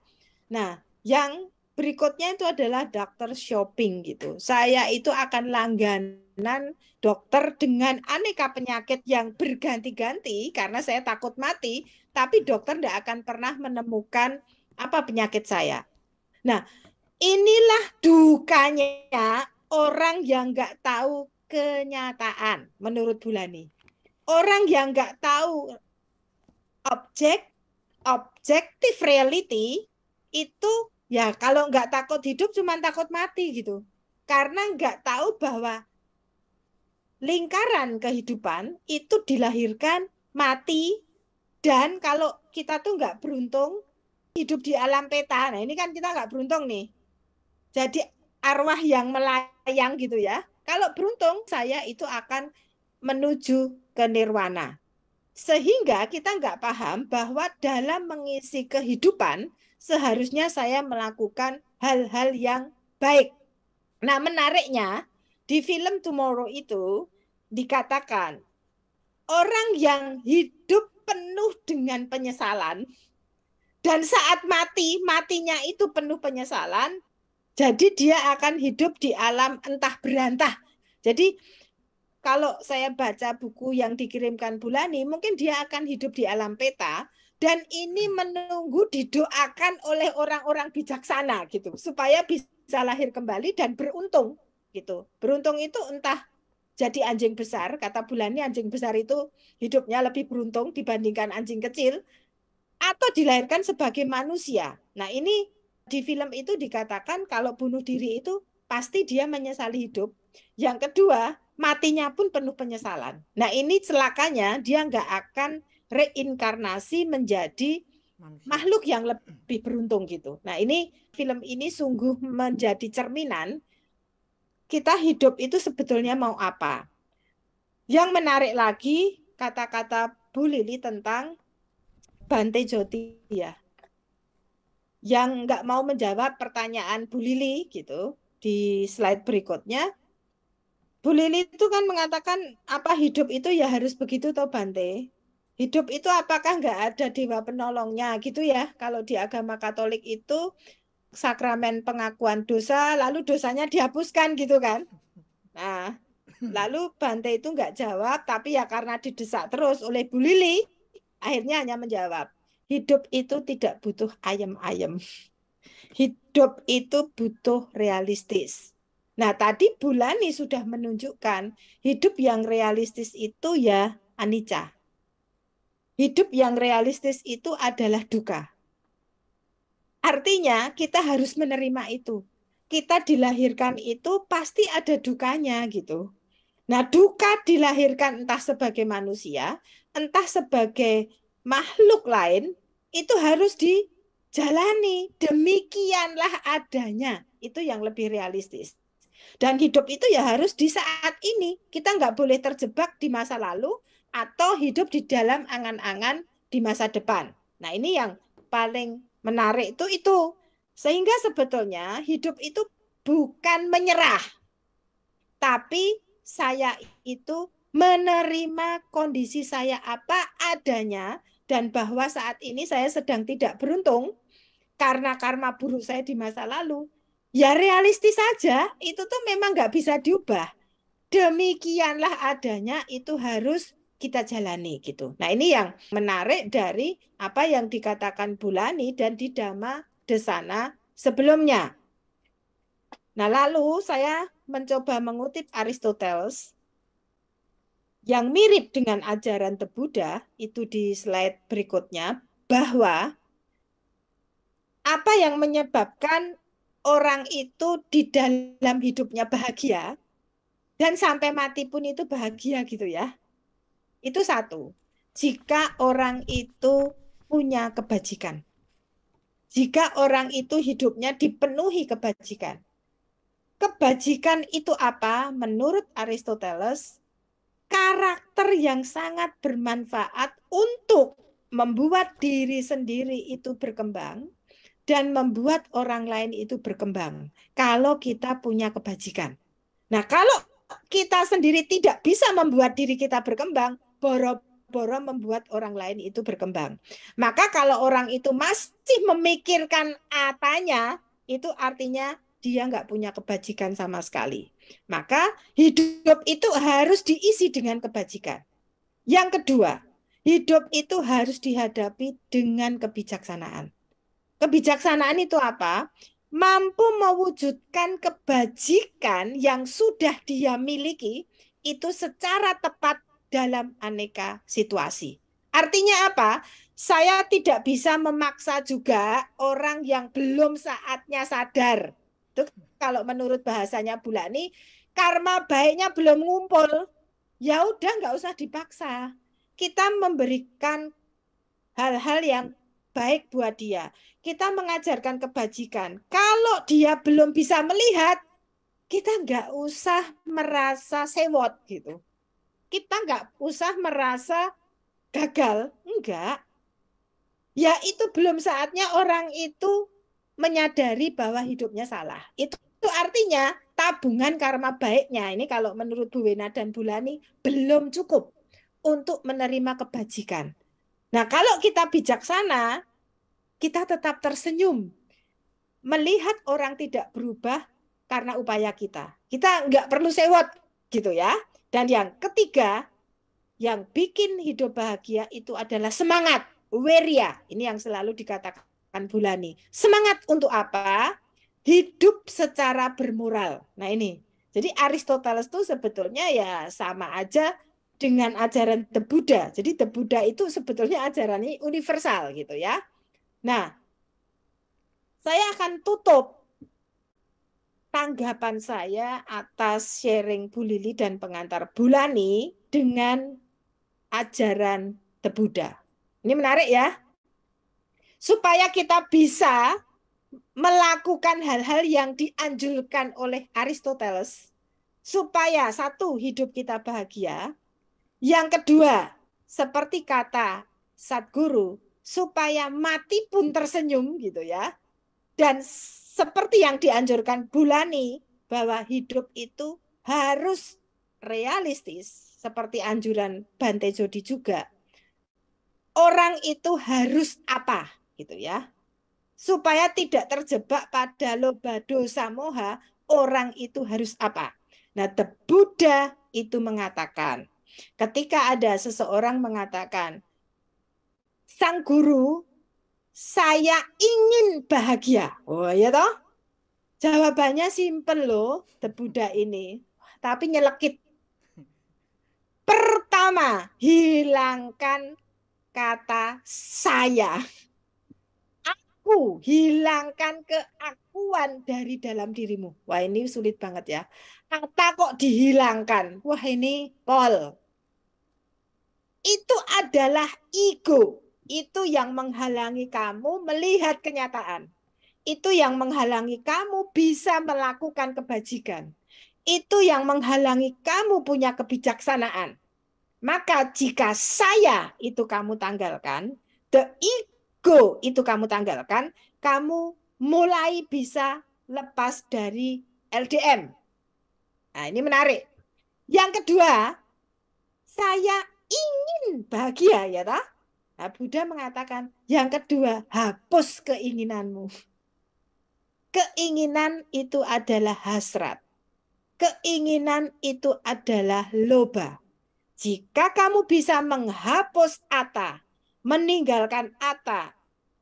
Nah, yang berikutnya itu adalah dokter shopping gitu. Saya itu akan langganan dokter dengan aneka penyakit yang berganti-ganti karena saya takut mati. Tapi dokter tidak akan pernah menemukan apa penyakit saya. Nah, inilah dukanya orang yang nggak tahu kenyataan menurut Bulani. Orang yang nggak tahu objective reality itu ya kalau nggak takut hidup cuma takut mati gitu. Karena nggak tahu bahwa lingkaran kehidupan itu dilahirkan, mati, dan kalau kita tuh nggak beruntung hidup di alam peta. Nah ini kan kita nggak beruntung nih. Jadi arwah yang melayang gitu ya. Kalau beruntung saya itu akan menuju ke nirwana. Sehingga kita nggak paham bahwa dalam mengisi kehidupan seharusnya saya melakukan hal-hal yang baik. Nah menariknya di film Tomorrow itu dikatakan orang yang hidup penuh dengan penyesalan dan saat matinya itu penuh penyesalan, jadi dia akan hidup di alam entah berantah. Jadi kalau saya baca buku yang dikirimkan Bulani, mungkin dia akan hidup di alam peta dan ini menunggu didoakan oleh orang-orang bijaksana gitu supaya bisa lahir kembali dan beruntung gitu. Beruntung itu entah jadi anjing besar, kata Bulani anjing besar itu hidupnya lebih beruntung dibandingkan anjing kecil, atau dilahirkan sebagai manusia. Nah ini di film itu dikatakan kalau bunuh diri itu pasti dia menyesali hidup. Yang kedua, matinya pun penuh penyesalan. Nah ini celakanya dia nggak akan reinkarnasi menjadi makhluk yang lebih beruntung gitu. Nah ini film ini sungguh menjadi cerminan kita hidup itu sebetulnya mau apa. Yang menarik lagi kata-kata Bu Lili tentang Bante Joti ya, yang nggak mau menjawab pertanyaan Bu Lili gitu di slide berikutnya. Bu Lili itu kan mengatakan apa hidup itu ya harus begitu toh Bante? Hidup itu apakah nggak ada dewa penolongnya gitu ya? Kalau di agama Katolik itu sakramen pengakuan dosa, lalu dosanya dihapuskan gitu kan? Nah, lalu Bante itu nggak jawab, tapi ya karena didesak terus oleh Bu Lili, akhirnya hanya menjawab, hidup itu tidak butuh ayem-ayem. Hidup itu butuh realistis. Nah, tadi Bulani sudah menunjukkan hidup yang realistis itu ya anicca. Hidup yang realistis itu adalah duka. Artinya kita harus menerima itu. Kita dilahirkan itu pasti ada dukanya gitu. Nah, duka dilahirkan entah sebagai manusia, entah sebagai makhluk lain, itu harus dijalani. Demikianlah adanya. Itu yang lebih realistis. Dan hidup itu ya harus di saat ini. Kita nggak boleh terjebak di masa lalu atau hidup di dalam angan-angan di masa depan. Nah, ini yang paling menarik itu. Sehingga sebetulnya hidup itu bukan menyerah. Tapi saya itu menerima kondisi saya apa adanya dan bahwa saat ini saya sedang tidak beruntung karena karma buruk saya di masa lalu. Ya realistis saja, itu tuh memang nggak bisa diubah. Demikianlah adanya, itu harus kita jalani gitu. Nah ini yang menarik dari apa yang dikatakan Bulani dan di Dhamma Desana sebelumnya. Nah lalu saya mencoba mengutip Aristoteles yang mirip dengan ajaran The Buddha, itu di slide berikutnya, bahwa apa yang menyebabkan orang itu di dalam hidupnya bahagia dan sampai mati pun itu bahagia gitu ya. Itu satu, jika orang itu punya kebajikan. Jika orang itu hidupnya dipenuhi kebajikan. Kebajikan itu apa? Menurut Aristoteles, karakter yang sangat bermanfaat untuk membuat diri sendiri itu berkembang dan membuat orang lain itu berkembang kalau kita punya kebajikan. Nah, kalau kita sendiri tidak bisa membuat diri kita berkembang, boro-boro membuat orang lain itu berkembang. Maka kalau orang itu masih memikirkan apanya, itu artinya dia nggak punya kebajikan sama sekali. Maka hidup itu harus diisi dengan kebajikan. Yang kedua, hidup itu harus dihadapi dengan kebijaksanaan. Kebijaksanaan itu apa? mampu mewujudkan kebajikan yang sudah dia miliki itu secara tepat dalam aneka situasi. Artinya apa? Saya tidak bisa memaksa juga orang yang belum saatnya sadar. Itu kalau menurut bahasanya Bulani, karma baiknya belum ngumpul. Ya udah nggak usah dipaksa. Kita memberikan hal-hal yang baik buat dia. Kita mengajarkan kebajikan. Kalau dia belum bisa melihat, kita nggak usah merasa sewot gitu. Kita nggak usah merasa gagal. Enggak. Ya itu belum saatnya orang itu menyadari bahwa hidupnya salah. Itu artinya tabungan karma baiknya, ini kalau menurut Bu Wena dan Bulani, belum cukup untuk menerima kebajikan. Nah kalau kita bijaksana, kita tetap tersenyum. Melihat orang tidak berubah karena upaya kita. Kita nggak perlu sewot gitu ya. Dan yang ketiga, yang bikin hidup bahagia itu adalah semangat. Weria, ini yang selalu dikatakan Bulani. Semangat untuk apa? Hidup secara bermoral. Nah ini, jadi Aristoteles itu sebetulnya ya sama aja dengan ajaran The Buddha. Jadi The Buddha itu sebetulnya ajarannya universal gitu ya. Nah, saya akan tutup tanggapan saya atas sharing Bu Lili dan pengantar Bulani dengan ajaran The Buddha. Ini menarik ya. Supaya kita bisa melakukan hal-hal yang dianjurkan oleh Aristoteles. Supaya satu, hidup kita bahagia. Yang kedua, seperti kata Sadguru, supaya mati pun tersenyum gitu ya. Dan seperti yang dianjurkan Bulani, bahwa hidup itu harus realistis. Seperti anjuran Bante Jodi juga. Orang itu harus apa gitu ya. Supaya tidak terjebak pada loba dosa moha, orang itu harus apa. Nah, The Buddha itu mengatakan, ketika ada seseorang mengatakan, sang guru, saya ingin bahagia. Oh ya toh? Jawabannya simpel loh, The Buddha ini. Tapi nyelekit. Pertama, hilangkan kata saya. Aku, hilangkan keakuan dari dalam dirimu. Wah ini sulit banget ya. Kata kok dihilangkan. Wah ini Paul. Itu adalah ego. Itu yang menghalangi kamu melihat kenyataan. Itu yang menghalangi kamu bisa melakukan kebajikan. Itu yang menghalangi kamu punya kebijaksanaan. Maka jika saya itu kamu tanggalkan, the ego itu kamu tanggalkan, kamu mulai bisa lepas dari LDM. Nah ini menarik. Yang kedua, saya ingin bahagia ya tak? Nah, Buddha mengatakan, yang kedua, hapus keinginanmu. Keinginan itu adalah hasrat. Keinginan itu adalah loba. Jika kamu bisa menghapus atta, meninggalkan atta,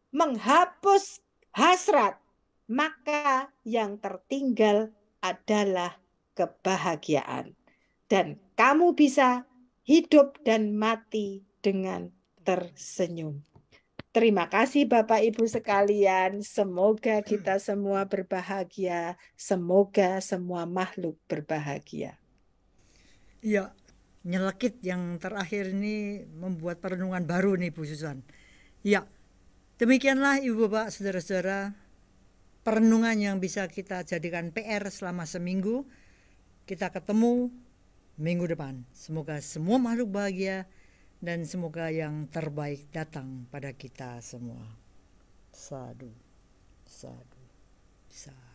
menghapus hasrat, maka yang tertinggal adalah kebahagiaan. Dan kamu bisa hidup dan mati dengan tersenyum. Terima kasih Bapak Ibu sekalian. Semoga kita semua berbahagia. Semoga semua makhluk berbahagia. Iya. Nyelekit yang terakhir ini membuat perenungan baru nih Bu Susan. Ya, demikianlah Ibu Bapak Saudara-saudara, perenungan yang bisa kita jadikan PR selama seminggu. Kita ketemu minggu depan. Semoga semua makhluk bahagia dan semoga yang terbaik datang pada kita semua. Sadu, sadu, sadu.